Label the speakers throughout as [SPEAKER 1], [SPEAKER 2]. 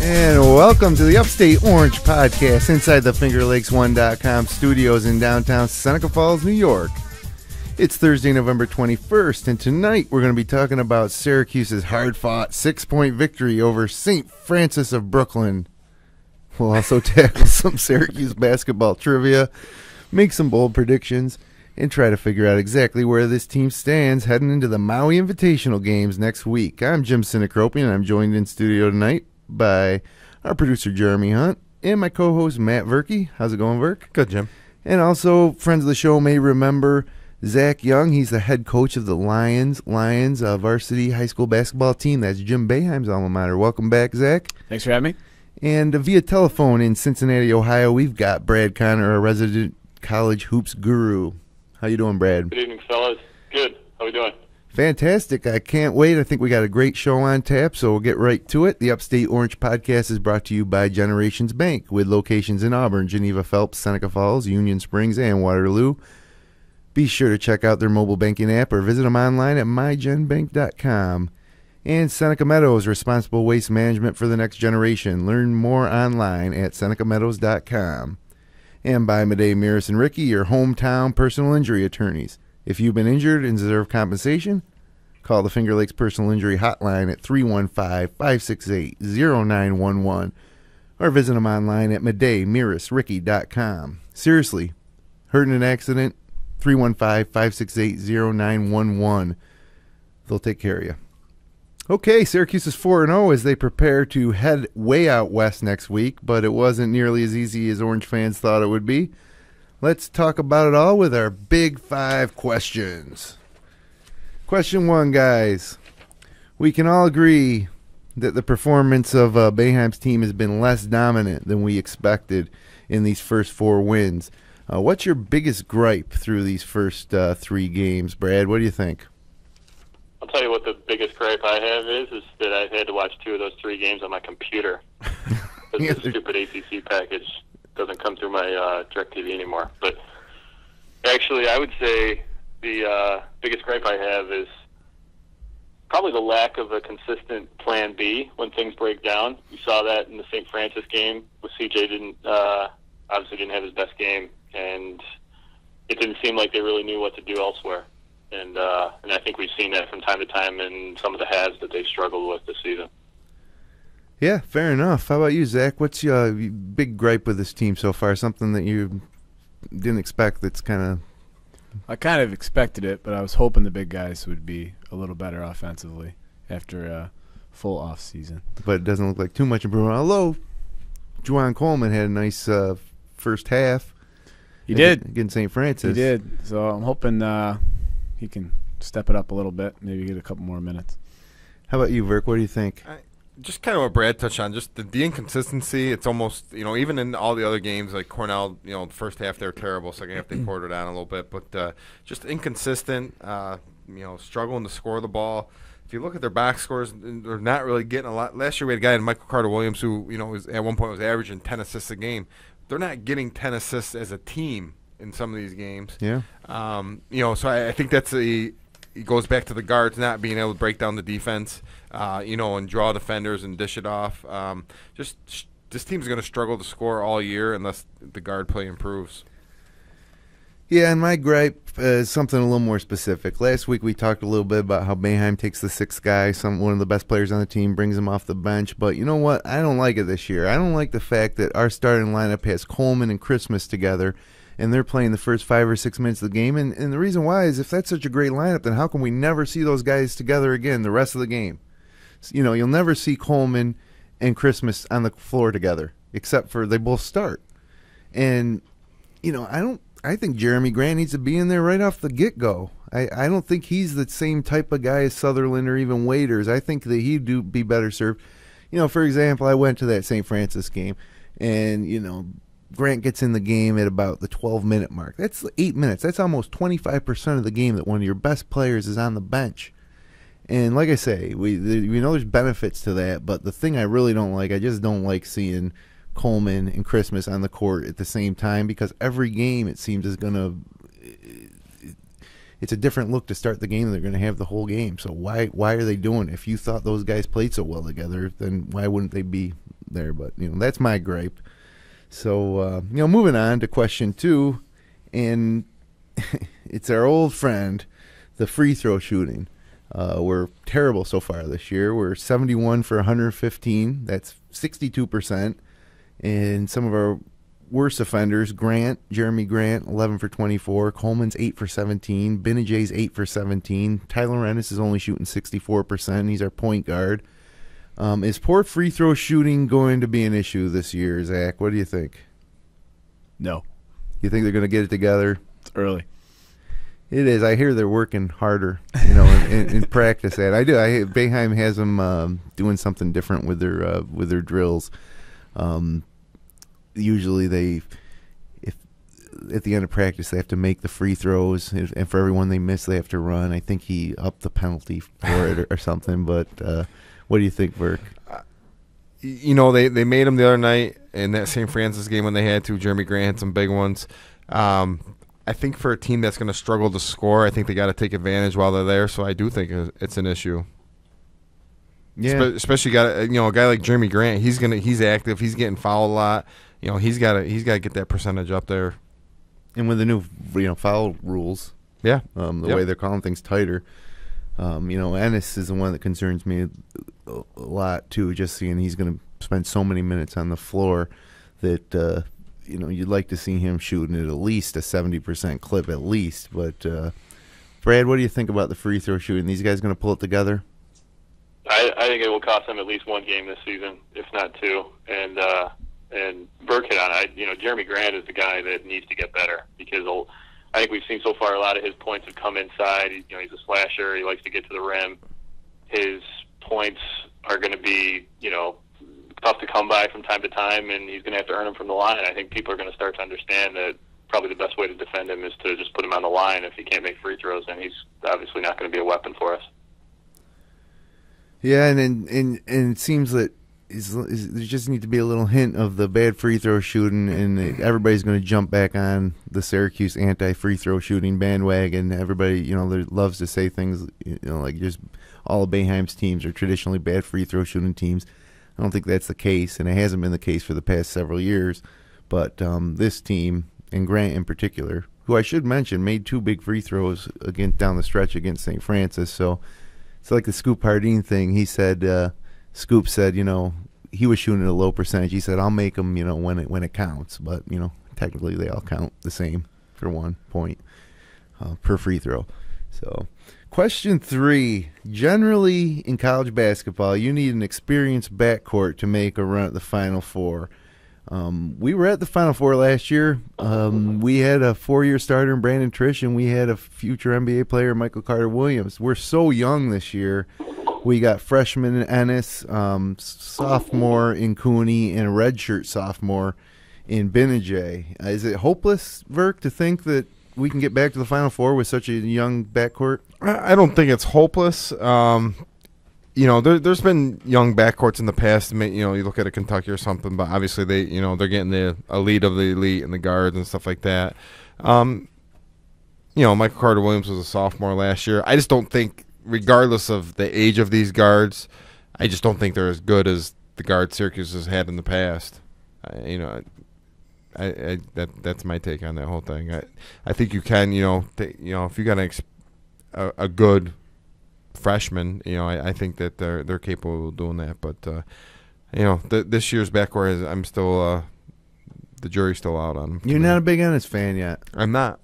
[SPEAKER 1] And welcome to the Upstate Orange Podcast inside the FingerLakes1.com studios in downtown Seneca Falls, New York. It's Thursday, November 21st, and tonight we're going to be talking about Syracuse's hard-fought 6-point victory over St. Francis of Brooklyn. We'll also tackle some Syracuse basketball trivia, make some bold predictions, and try to figure out exactly where this team stands heading into the Maui Invitational games next week. I'm Jim Sinicropi, and I'm joined in studio tonight by our producer Jeremy Hunt and my co-host Matt Verkey. How's it going, Verk?
[SPEAKER 2] Good, Jim.
[SPEAKER 1] And also, friends of the show may remember Zac Young. He's the head coach of the Lions varsity high school basketball team. That's Jim Boeheim's alma mater. Welcome back, Zach.
[SPEAKER 3] Thanks for having me.
[SPEAKER 1] And via telephone in Cincinnati, Ohio, we've got Brad Conner, a resident college hoops guru. How you doing, Brad?
[SPEAKER 4] Good evening, fellas. Good. How we doing?
[SPEAKER 1] Fantastic. I can't wait. I think we got a great show on tap, so we'll get right to it. The Upstate Orange Podcast is brought to you by Generations Bank, with locations in Auburn, Geneva Phelps, Seneca Falls, Union Springs, and Waterloo. Be sure to check out their mobile banking app or visit them online at mygenbank.com. And Seneca Meadows, responsible waste management for the next generation. Learn more online at senecameadows.com. And by Maday, Miris, and Ricky, your hometown personal injury attorneys. If you've been injured and deserve compensation, call the Finger Lakes Personal Injury Hotline at 315-568-0911 or visit them online at madaymirisricky.com. Seriously, hurt in an accident, 315-568-0911. They'll take care of you. Okay, Syracuse is 4-0 as they prepare to head way out west next week, but it wasn't nearly as easy as Orange fans thought it would be. Let's talk about it all with our Big 5 questions. Question 1, guys. We can all agree that the performance of Boeheim's team has been less dominant than we expected in these first 4 wins. What's your biggest gripe through these first 3 games, Brad? What do you think?
[SPEAKER 4] I'll tell you what the biggest gripe I have is that I had to watch 2 of those 3 games on my computer. Because the stupid ACC package doesn't come through my DirecTV anymore. But actually, I would say the biggest gripe I have is probably the lack of a consistent plan B when things break down. You saw that in the St. Francis game with CJ obviously didn't have his best game, and it didn't seem like they really knew what to do elsewhere. And I think we've seen that from time to time in some of the halves that they've struggled with this season.
[SPEAKER 1] Yeah, fair enough. How about you, Zach? What's your big gripe with this team so far? Something that you didn't expect that's kind of...
[SPEAKER 3] I kind of expected it, but I was hoping the big guys would be a little better offensively after a full off season.
[SPEAKER 1] But it doesn't look like too much improvement. Although Juwan Coleman had a nice first half.
[SPEAKER 3] He did.
[SPEAKER 1] Against St. Francis.
[SPEAKER 3] He did. So I'm hoping he can step it up a little bit, maybe get a couple more minutes.
[SPEAKER 1] How about you, Verk? What do you think?
[SPEAKER 2] Just kind of what Brad touched on, just the inconsistency. It's almost, even in all the other games, like Cornell, the first half they were terrible, second half they poured it on a little bit, but just inconsistent, struggling to score the ball. If you look at their box scores, they're not really getting a lot. Last year we had a guy in Michael Carter-Williams who, was, at one point was averaging 10 assists a game. They're not getting 10 assists as a team in some of these games.
[SPEAKER 1] Yeah.
[SPEAKER 2] So I think it goes back to the guards not being able to break down the defense, and draw defenders and dish it off. This team's going to struggle to score all year unless the guard play improves.
[SPEAKER 1] Yeah, and my gripe is something a little more specific. Last week we talked a little bit about how Boeheim takes the 6th guy, one of the best players on the team, brings him off the bench. But you know what? I don't like it this year. I don't like the fact that our starting lineup has Coleman and Christmas together, and they're playing the first 5 or 6 minutes of the game. And the reason why is if that's such a great lineup, then how can we never see those guys together again the rest of the game? You'll never see Coleman and Christmas on the floor together, except for they both start. And, I think Jeremy Grant needs to be in there right off the get-go. I don't think he's the same type of guy as Sutherland or even Waiters. I think that he'd be better served. For example, I went to that St. Francis game, and, Grant gets in the game at about the 12-minute mark. That's 8 minutes. That's almost 25% of the game that one of your best players is on the bench. And like I say, we know there's benefits to that, but the thing I really don't like, I just don't like seeing Coleman and Christmas on the court at the same time, because every game it seems is going to it's a different look to start the game. They're going to have the whole game. So why are they doing it? If you thought those guys played so well together, then why wouldn't they be there? But, that's my gripe. So, moving on to question 2, and it's our old friend, the free throw shooting. We're terrible so far this year. We're 71 for 115. That's 62%. And some of our worst offenders, Jeremy Grant, 11 for 24. Coleman's 8 for 17. Benajay's 8 for 17. Tyler Ennis is only shooting 64%. He's our point guard. Is poor free throw shooting going to be an issue this year, Zach? What do you think?
[SPEAKER 3] No.
[SPEAKER 1] You think they're going to get it together?
[SPEAKER 3] It's early.
[SPEAKER 1] It is. I hear they're working harder, in practice. I do. Boeheim has them doing something different with their drills. Usually, if at the end of practice they have to make the free throws, and for everyone they miss, they have to run. I think he upped the penalty for it or something. But what do you think, Verk?
[SPEAKER 2] They made him the other night in that St. Francis game when they had to. Jeremy Grant had some big ones. I think for a team that's going to struggle to score, I think they got to take advantage while they're there. So I do think it's an issue. Yeah, especially a guy like Jeremy Grant. He's active. He's getting fouled a lot. He's got to get that percentage up there.
[SPEAKER 1] And with the new foul rules,
[SPEAKER 2] yeah,
[SPEAKER 1] way they're calling things tighter. Ennis is the one that concerns me a lot too. Just seeing he's going to spend so many minutes on the floor that. You'd like to see him shooting at least a 70% clip at least. But, Brad, what do you think about the free throw shooting? These guys going to pull it together?
[SPEAKER 4] I think it will cost them at least one game this season, if not two. And Burke hit on it. Jeremy Grant is the guy that needs to get better because I think we've seen so far a lot of his points have come inside. He's a slasher. He likes to get to the rim. His points are going to be, tough to come by from time to time, and he's going to have to earn them from the line. I think people are going to start to understand that probably the best way to defend him is to just put him on the line. If he can't make free throws, then he's obviously not going to be a weapon for us.
[SPEAKER 1] Yeah, and it seems that there just needs to be a little hint of the bad free throw shooting, and everybody's going to jump back on the Syracuse anti-free throw shooting bandwagon. Everybody, loves to say things, like just all of Boeheim's teams are traditionally bad free throw shooting teams. I don't think that's the case, and it hasn't been the case for the past several years. But this team, and Grant in particular, who I should mention made 2 big free throws down the stretch against St. Francis. So it's like the Scoop Jardine thing. He said, Scoop said, he was shooting at a low percentage. He said, I'll make them, when it counts. But, technically they all count the same for 1 point per free throw. So question 3, generally in college basketball, you need an experienced backcourt to make a run at the Final Four. We were at the Final Four last year. We had a 4-year starter in Brandon Trish, and we had a future NBA player, Michael Carter-Williams. We're so young this year. We got freshman in Ennis, sophomore in Cooney, and a redshirt sophomore in Benajay. Is it hopeless, Verk, to think that we can get back to the Final Four with such a young backcourt?
[SPEAKER 2] I don't think it's hopeless. There's been young backcourts in the past. You look at a Kentucky or something, but obviously they're getting the elite of the elite and the guards and stuff like that. Michael Carter-Williams was a sophomore last year. I just don't think, regardless of the age of these guards, I just don't think they're as good as the guards Syracuse has had in the past. That's my take on that whole thing. I think you can, if you got a good freshman, I think that they're capable of doing that. But this year's backcourt I'm still the jury's still out on him.
[SPEAKER 1] You're not a big Ennis fan yet.
[SPEAKER 2] I'm not.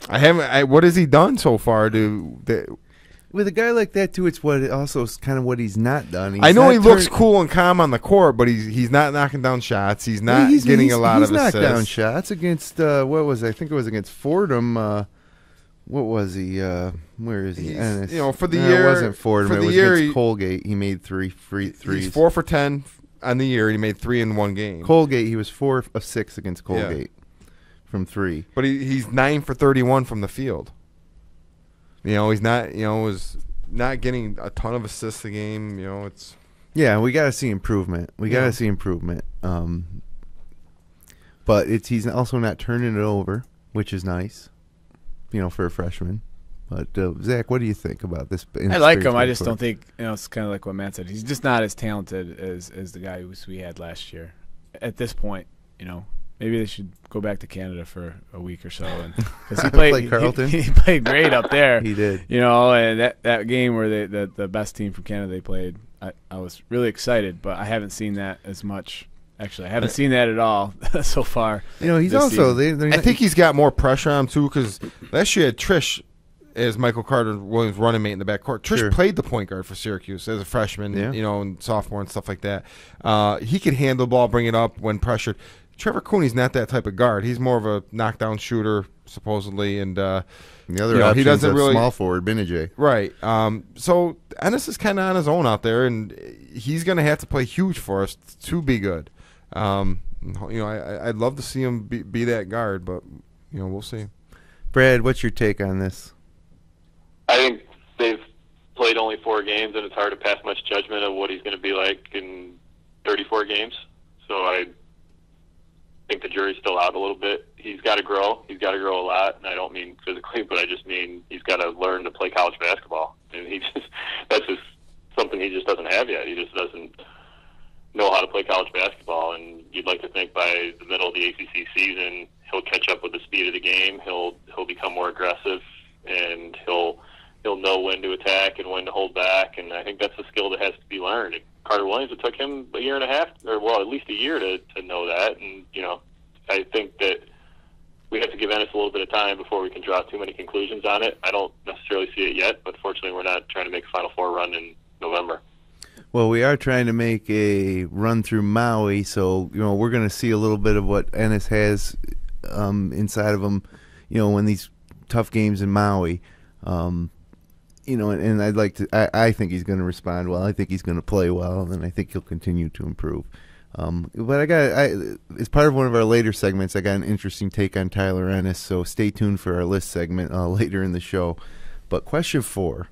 [SPEAKER 2] I haven't. What has he done so far?
[SPEAKER 1] With a guy like that too, it's kind of what he's not done.
[SPEAKER 2] I know he looks cool and calm on the court, but he's not knocking down shots. He's not getting a lot of assists.
[SPEAKER 1] He's knocked down shots against I think it was against Fordham. What was he? Where is he? Ennis.
[SPEAKER 2] For the year,
[SPEAKER 1] it wasn't Fordham. It was against Colgate. He made 3 threes.
[SPEAKER 2] He's 4 for 10 on the year. He made 3 in one game.
[SPEAKER 1] Colgate. He was 4 of 6 against Colgate from 3.
[SPEAKER 2] But he's 9 for 31 from the field. He's not. Was not getting a ton of assists a game. It's.
[SPEAKER 1] Yeah, we got to see improvement. But he's also not turning it over, which is nice. for a freshman. But Zach, what do you think about this?
[SPEAKER 3] I like him. I just don't think it's kind of like what Matt said. He's just not as talented as the guy who we had last year. At this point, maybe they should go back to Canada for a week or so, because he played
[SPEAKER 1] Carleton.
[SPEAKER 3] He played great up there.
[SPEAKER 1] He did.
[SPEAKER 3] And that game where the best team from Canada they played, I was really excited, but I haven't seen that as much. Actually, I haven't seen that at all so far.
[SPEAKER 1] He's also.
[SPEAKER 2] I think he's got more pressure on him too, because last year Trish as Michael Carter Williams' running mate in the backcourt. Trish played the point guard for Syracuse as a freshman, and sophomore and stuff like that. He could handle the ball, bring it up when pressured. Trevor Cooney's not that type of guard. He's more of a knockdown shooter, supposedly, and the
[SPEAKER 1] other option
[SPEAKER 2] he doesn't really
[SPEAKER 1] small forward, Benajay.
[SPEAKER 2] Right. So Ennis is kind of on his own out there, and he's going to have to play huge for us to be good. I'd love to see him be that guard, but we'll see.
[SPEAKER 1] Brad, what's your take on this?
[SPEAKER 4] I think they've played only 4 games, and it's hard to pass much judgment of what he's going to be like in 34 games. So I think the jury's still out a little bit. He's got to grow. He's got to grow a lot, and I don't mean physically, but I just mean he's got to learn to play college basketball. And that's just something he just doesn't have yet. He just doesn't know how to play college basketball, and you'd like to think by the middle of the ACC season he'll catch up with the speed of the game. He'll become more aggressive, and he'll know when to attack and when to hold back, and I think that's a skill that has to be learned. Carter Williams, it took him a year and a half, or at least a year to know that, and I think that we have to give Ennis a little bit of time before we can draw too many conclusions on it. I don't necessarily see it yet, but fortunately we're not trying to make a Final Four run in November.
[SPEAKER 1] Well, we are trying to make a run through Maui, so we're going to see a little bit of what Ennis has inside of him, when these tough games in Maui. And I'd like to. I think he's going to respond well. I think he's going to play well, and I think he'll continue to improve. But as part of one of our later segments, I got an interesting take on Tyler Ennis. So stay tuned for our list segment later in the show. But question 4.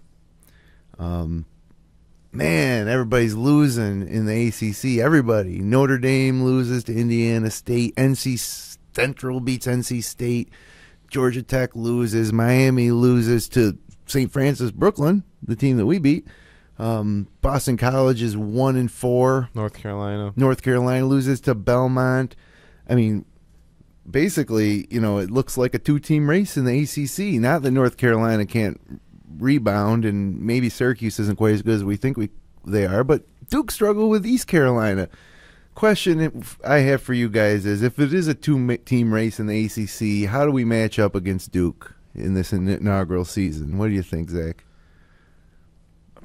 [SPEAKER 1] Man, everybody's losing in the ACC. Everybody. Notre Dame loses to Indiana State. NC Central beats NC State. Georgia Tech loses. Miami loses to St. Francis Brooklyn, the team that we beat. Boston College is 1-4. North Carolina loses to Belmont. I mean, basically, it looks like a 2-team race in the ACC. Not that North Carolina can't rebound, and maybe Syracuse isn't quite as good as we think they are, but Duke struggled with East Carolina. Question I have for you guys is, if it is a 2-team race in the ACC, how do we match up against Duke in this inaugural season? What do you think, Zach?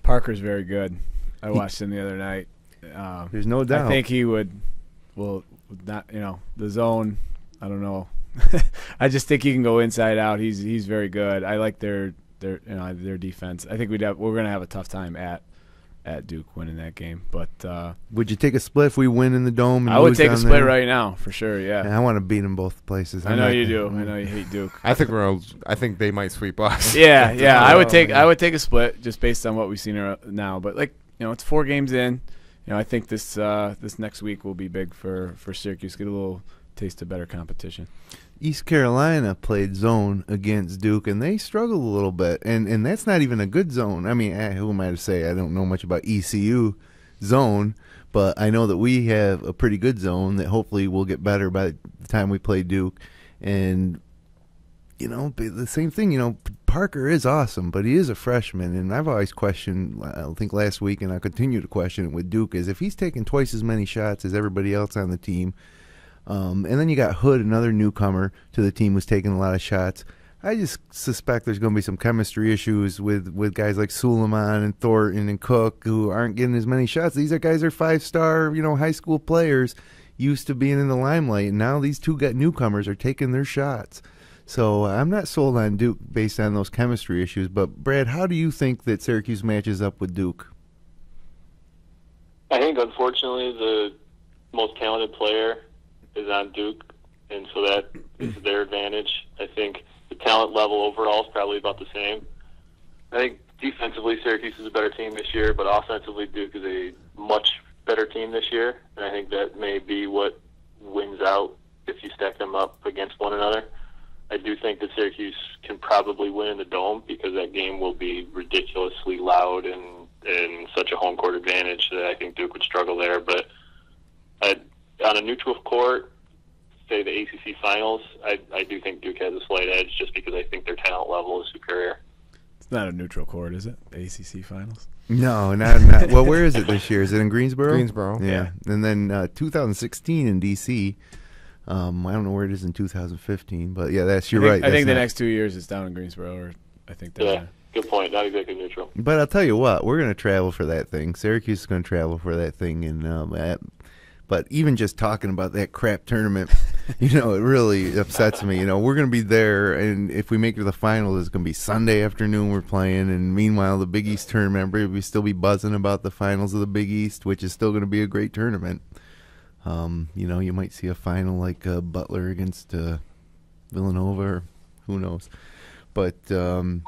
[SPEAKER 3] Parker's very good. I watched him the other night.
[SPEAKER 1] There's no doubt.
[SPEAKER 3] I think he would. Well, not the zone. I don't know. I just think he can go inside out. He's very good. I like their defense. I think we're going to have a tough time at Duke winning that game. But
[SPEAKER 1] would you take a split if we win in the Dome? And
[SPEAKER 3] I would take a split
[SPEAKER 1] there?
[SPEAKER 3] Right now for sure. Yeah.
[SPEAKER 1] I want to beat them both places.
[SPEAKER 3] I know you do. I know you hate Duke.
[SPEAKER 2] I think they might sweep us.
[SPEAKER 3] Yeah. I would take a split just based on what we've seen now. But it's 4 games in. I think this next week will be big for Syracuse. Get a little taste of better competition.
[SPEAKER 1] East Carolina played zone against Duke, and they struggled a little bit. And that's not even a good zone. I mean, who am I to say? I don't know much about ECU zone, but I know that we have a pretty good zone that hopefully will get better by the time we play Duke. And, the same thing, Parker is awesome, but he is a freshman. And I've always questioned, I think last week, and I'll continue to question it with Duke, is if he's taking twice as many shots as everybody else on the team, and then you got Hood, another newcomer to the team, who's taking a lot of shots. I just suspect there's going to be some chemistry issues with guys like Suleiman and Thornton and Cook, who aren't getting as many shots. These guys are 5-star, high school players used to being in the limelight, and now these 2 newcomers are taking their shots. So I'm not sold on Duke based on those chemistry issues. But Brad, how do you think that Syracuse matches up with Duke?
[SPEAKER 4] I think, unfortunately, the most talented player is on Duke, and so that is their advantage. I think the talent level overall is probably about the same. I think defensively Syracuse is a better team this year, but offensively Duke is a much better team this year, and I think that may be what wins out if you stack them up against one another. I do think that Syracuse can probably win in the Dome because that game will be ridiculously loud and such a home court advantage that I think Duke would struggle there. But on a neutral court, say the ACC Finals, I do think Duke has a slight edge just because I think their talent level is superior.
[SPEAKER 3] It's not a neutral court, is it? The ACC Finals?
[SPEAKER 1] No, not. Well, where is it this year? Is it in Greensboro?
[SPEAKER 2] Greensboro.
[SPEAKER 1] Yeah. And then 2016 in D.C. I don't know where it is in 2015, but yeah, you're right.
[SPEAKER 3] I think the next 2 years it's down in Greensboro, or I think that's
[SPEAKER 4] yeah. Good point. Not exactly neutral.
[SPEAKER 1] But I'll tell you what, we're going to travel for that thing. Syracuse is going to travel for that thing, and but even just talking about that crap tournament, it really upsets me. We're going to be there, and if we make it to the finals, it's going to be Sunday afternoon we're playing, and meanwhile, the Big East tournament, we still be buzzing about the finals of the Big East, which is still going to be a great tournament. You might see a final like Butler against Villanova, or who knows. But, all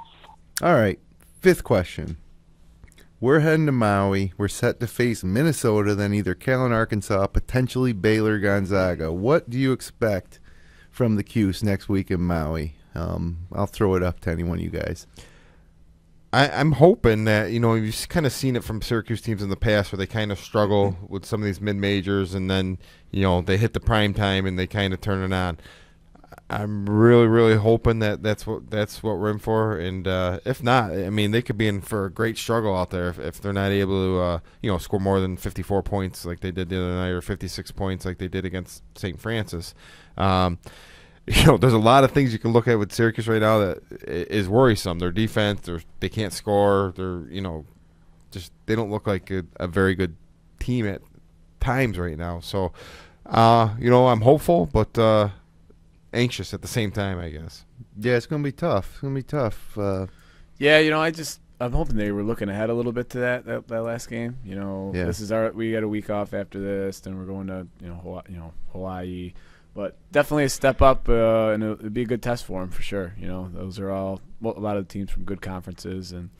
[SPEAKER 1] right, fifth question. We're heading to Maui. We're set to face Minnesota, then either Cal and Arkansas, potentially Baylor, Gonzaga. What do you expect from the Cuse next week in Maui? I'll throw it up to any one of you guys.
[SPEAKER 2] I'm hoping that, you've kind of seen it from Syracuse teams in the past where they kind of struggle with some of these mid-majors and then, they hit the prime time and they kind of turn it on. I'm really, really hoping that that's what we're in for. And if not, they could be in for a great struggle out there if they're not able to, score more than 54 points like they did the other night or 56 points like they did against St. Francis. There's a lot of things you can look at with Syracuse right now that is worrisome. Their defense, they can't score. They're, they don't look like a very good team at times right now. So, I'm hopeful, but anxious at the same time, I guess.
[SPEAKER 1] Yeah, it's going to be tough.
[SPEAKER 3] Yeah, I'm hoping they were looking ahead a little bit to that last game.
[SPEAKER 1] Yeah.
[SPEAKER 3] This is we got a week off after this, then we're going to Hawaii. But definitely a step up, and it'd be a good test for them for sure. Those are all a lot of the teams from good conferences, and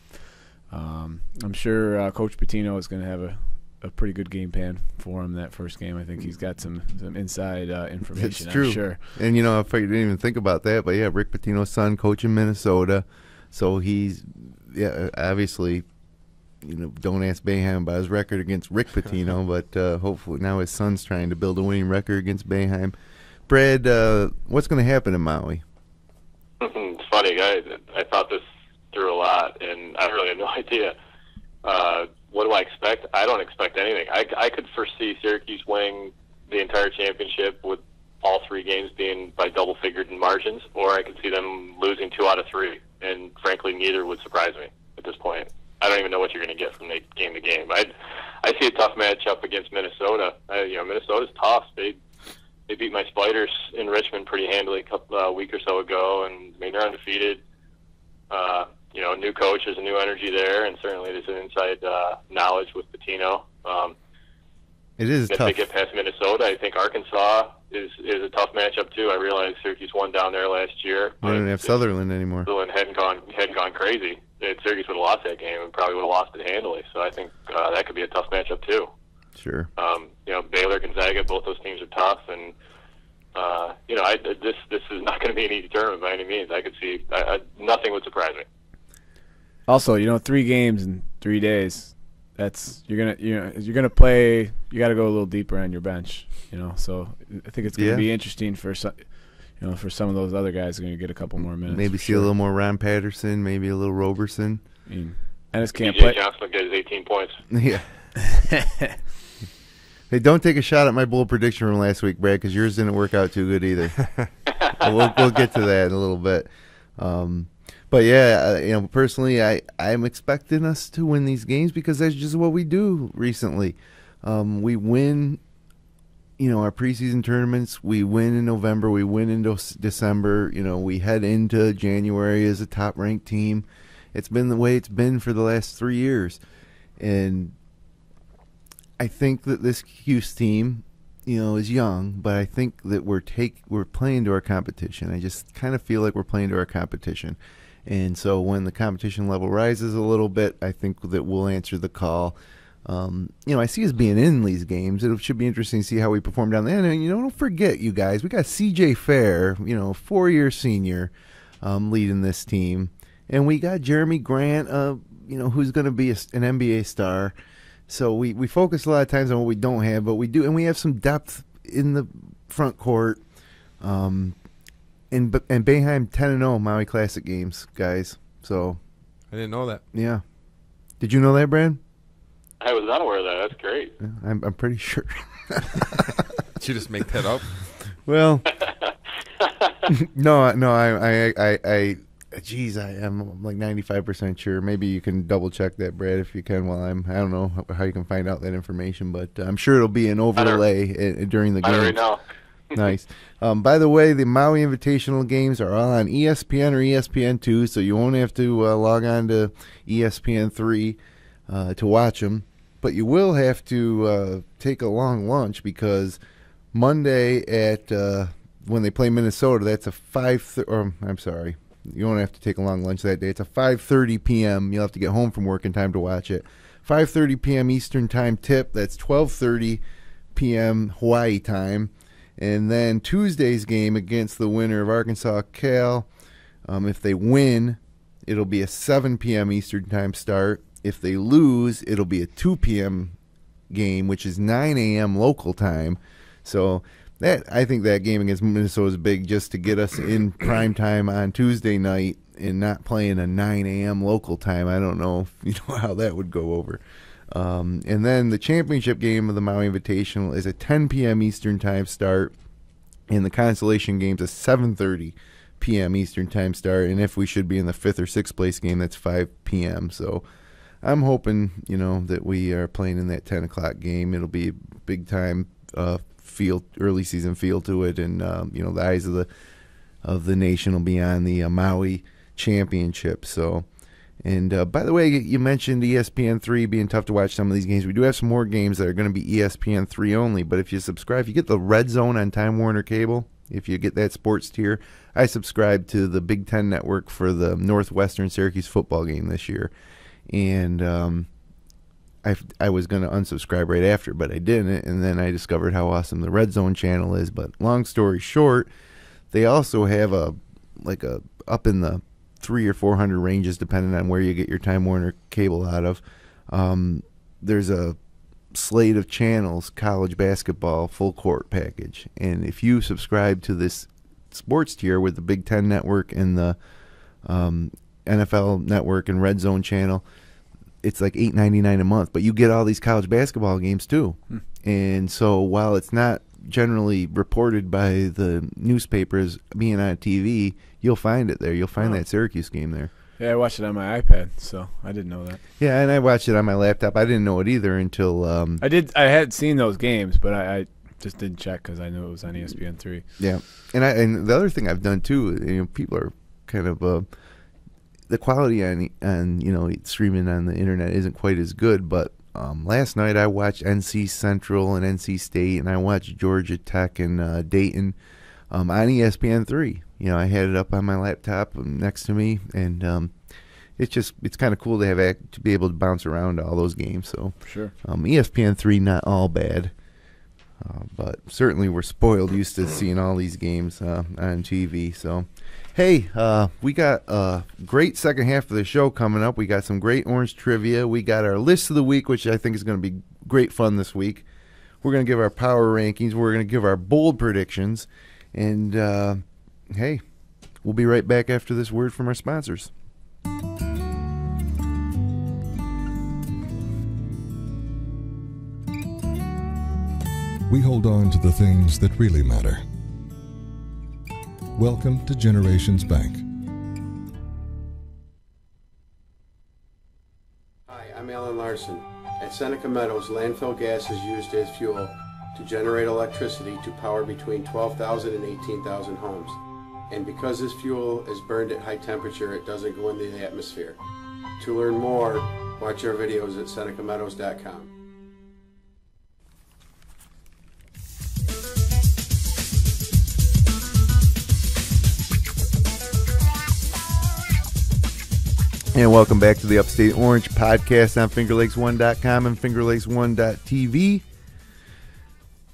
[SPEAKER 3] I'm sure Coach Pitino is going to have a pretty good game plan for him that first game. I think he's got some inside information.
[SPEAKER 1] It's true.
[SPEAKER 3] I'm sure.
[SPEAKER 1] And if I didn't even think about that, but yeah, Rick Pitino's son coaching Minnesota, so he's obviously. Don't ask Boeheim about his record against Rick Pitino, but hopefully now his son's trying to build a winning record against Boeheim. Brad, what's going to happen in Maui?
[SPEAKER 4] It's funny, guys. I thought this through a lot, and I really have no idea. What do I expect? I don't expect anything. I could foresee Syracuse winning the entire championship with all three games being by double-figured in margins, or I could see them losing 2 out of 3, and frankly, neither would surprise me at this point. I don't even know what you're going to get from game to game. I see a tough matchup against Minnesota. Minnesota's tough. They beat my Spiders in Richmond pretty handily a week or so ago, and they're undefeated. New coach, there's a new energy there, and certainly there's an inside knowledge with Pitino.
[SPEAKER 1] It is
[SPEAKER 4] if
[SPEAKER 1] tough.
[SPEAKER 4] they get past Minnesota, I think Arkansas is a tough matchup too. I realize Syracuse won down there last year.
[SPEAKER 1] They don't have Sutherland anymore.
[SPEAKER 4] Sutherland hadn't gone crazy. Syracuse would have lost that game and probably would have lost it handily. So I think that could be a tough matchup too.
[SPEAKER 1] Sure.
[SPEAKER 4] Baylor, Gonzaga, both those teams are tough, and this is not going to be an easy tournament by any means. I could see nothing would surprise me.
[SPEAKER 3] Also, 3 games in 3 days. That's you're gonna play. You got to go a little deeper on your bench. So I think it's going to be interesting for some. For some of those other guys, are going to get a couple more minutes.
[SPEAKER 1] Maybe see a little more Ron Patterson, maybe a little Roberson.
[SPEAKER 3] Ennis can't play.
[SPEAKER 4] Johnson will get his 18 points.
[SPEAKER 1] Yeah. Hey, don't take a shot at my bold prediction from last week, Brad, because yours didn't work out too good either. We'll get to that in a little bit. But yeah, personally, I'm expecting us to win these games because that's just what we do recently. We win. Our preseason tournaments, we win in November, we win in December. We head into January as a top-ranked team. It's been the way it's been for the last 3 years. And I think that this Cuse team, is young, but I think that we're playing to our competition. I just kind of feel like we're playing to our competition. And so when the competition level rises a little bit, I think that we'll answer the call. I see us being in these games. It should be interesting to see how we perform down there. And, don't forget, you guys, we got CJ Fair, 4-year senior, leading this team. And we got Jeremy Grant, who's going to be an NBA star. So we focus a lot of times on what we don't have, but we do. And we have some depth in the front court. And Boeheim 10-0 Maui Classic games, guys. So
[SPEAKER 2] I didn't know that.
[SPEAKER 1] Yeah. Did you know that, Brad?
[SPEAKER 4] I was not aware of that. That's great.
[SPEAKER 1] Yeah, I'm pretty sure.
[SPEAKER 2] Did you just make that up?
[SPEAKER 1] Well, no. I geez, I am like 95% sure. Maybe you can double check that, Brad, if you can. While I don't know how you can find out that information, but I'm sure it'll be an overlay during the game.
[SPEAKER 4] I already know.
[SPEAKER 1] Nice. By the way, the Maui Invitational games are all on ESPN or ESPN2, so you won't have to log on to ESPN3 to watch them. But you will have to take a long lunch because Monday at when they play Minnesota, that's a 5:30. I'm sorry, you don't have to take a long lunch that day. It's a 5:30 p.m. You'll have to get home from work in time to watch it. 5:30 p.m. Eastern time tip. That's 12:30 p.m. Hawaii time. And then Tuesday's game against the winner of Arkansas-Cal, if they win, it'll be a 7 p.m. Eastern time start. If they lose, it'll be a 2 p.m. game, which is 9 a.m. local time. So I think that game against Minnesota is big just to get us in prime time on Tuesday night and not playing a 9 a.m. local time. I don't know how that would go over. And then the championship game of the Maui Invitational is a 10 p.m. Eastern time start, and the consolation game's a 7:30 p.m. Eastern time start. And if we should be in the 5th or 6th place game, that's 5 p.m. So I'm hoping that we are playing in that 10 o'clock game. It'll be a big time early season feel to it, and the eyes of the nation will be on the Maui championship. So. And by the way, you mentioned ESPN3 being tough to watch some of these games. We do have some more games that are going to be ESPN3 only, but if you subscribe, if you get the Red Zone on Time Warner Cable, if you get that sports tier, I subscribe to the Big Ten Network for the Northwestern Syracuse football game this year. And I was going to unsubscribe right after, but I didn't, and then I discovered how awesome the Red Zone channel is. But long story short, they also have a up in the 300 or 400 ranges, depending on where you get your Time Warner Cable out of. There's a slate of channels, college basketball, full court package. And if you subscribe to this sports tier with the Big Ten Network and the NFL Network and Red Zone channel, it's like $8.99 a month. But you get all these college basketball games too. And so while it's not generally reported by the newspapers being on TV, you'll find it there. You'll find that Syracuse game there.
[SPEAKER 3] Yeah, I watched it on my iPad, so I didn't know that.
[SPEAKER 1] Yeah, and I watched it on my laptop. I didn't know it either until
[SPEAKER 3] I had seen those games, but I just didn't check because I knew it was on ESPN3.
[SPEAKER 1] Yeah, and the other thing I've done too, people are kind of the quality on streaming on the internet isn't quite as good, but last night I watched NC Central and NC State, and I watched Georgia Tech and Dayton on ESPN3. I had it up on my laptop next to me, and it's kind of cool to be able to bounce around all those games. So
[SPEAKER 3] sure,
[SPEAKER 1] ESPN3 not all bad, but certainly we're spoiled, used to seeing all these games on TV. So hey, we got a great second half of the show coming up. We got some great Orange trivia. We got our list of the week, which I think is going to be great fun this week. We're going to give our power rankings. We're going to give our bold predictions. And, hey, we'll be right back after this word from our sponsors.
[SPEAKER 5] We hold on to the things that really matter. Welcome to Generations Bank.
[SPEAKER 6] Hi, I'm Alan Larson. At Seneca Meadows, landfill gas is used as fuel to generate electricity to power between 12,000 and 18,000 homes. And because this fuel is burned at high temperature, it doesn't go into the atmosphere. To learn more, watch our videos at senecameadows.com.
[SPEAKER 1] And welcome back to the Upstate Orange podcast on FingerLakes1.com and FingerLakes1.tv.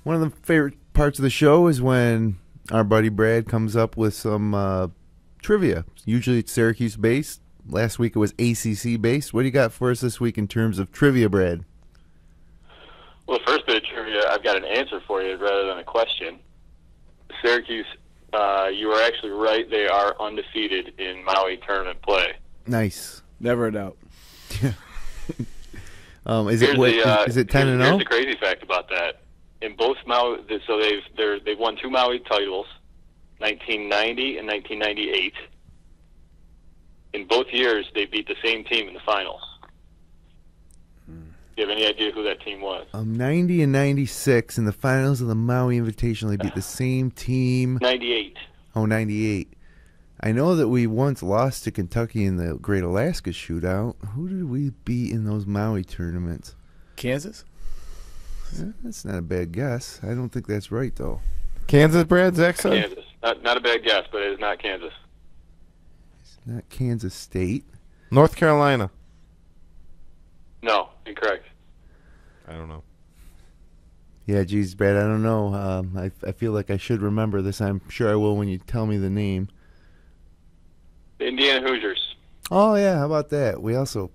[SPEAKER 1] One of the favorite parts of the show is when our buddy Brad comes up with some trivia. Usually it's Syracuse based. Last week it was ACC based. What do you got for us this week in terms of trivia, Brad?
[SPEAKER 4] Well, the first bit of trivia, I've got an answer for you rather than a question. Syracuse, you are actually right. They are undefeated in Maui tournament play.
[SPEAKER 1] Nice.
[SPEAKER 3] Never a doubt.
[SPEAKER 1] Is it 10-0?
[SPEAKER 4] Here's the crazy fact about that. In both Maui, so they've won 2 Maui titles, 1990 and 1998. In both years, they beat the same team in the finals. Do you have any idea who that team was?
[SPEAKER 1] 90 and 96 in the finals of the Maui Invitational. They beat the same team.
[SPEAKER 4] 98.
[SPEAKER 1] Oh, 98. I know that we once lost to Kentucky in the Great Alaska Shootout. Who did we beat in those Maui tournaments?
[SPEAKER 3] Kansas?
[SPEAKER 1] That's not a bad guess. I don't think that's right, though.
[SPEAKER 2] Kansas, Brad, Zach said?
[SPEAKER 4] Kansas. Not a bad guess, but it is not Kansas.
[SPEAKER 1] It's not Kansas State.
[SPEAKER 2] North Carolina.
[SPEAKER 4] No, incorrect.
[SPEAKER 2] I don't know.
[SPEAKER 1] Yeah, geez, Brad, I don't know. I feel like I should remember this. I'm sure I will when you tell me the name.
[SPEAKER 4] The Indiana Hoosiers.
[SPEAKER 1] Oh, yeah, how about that? We also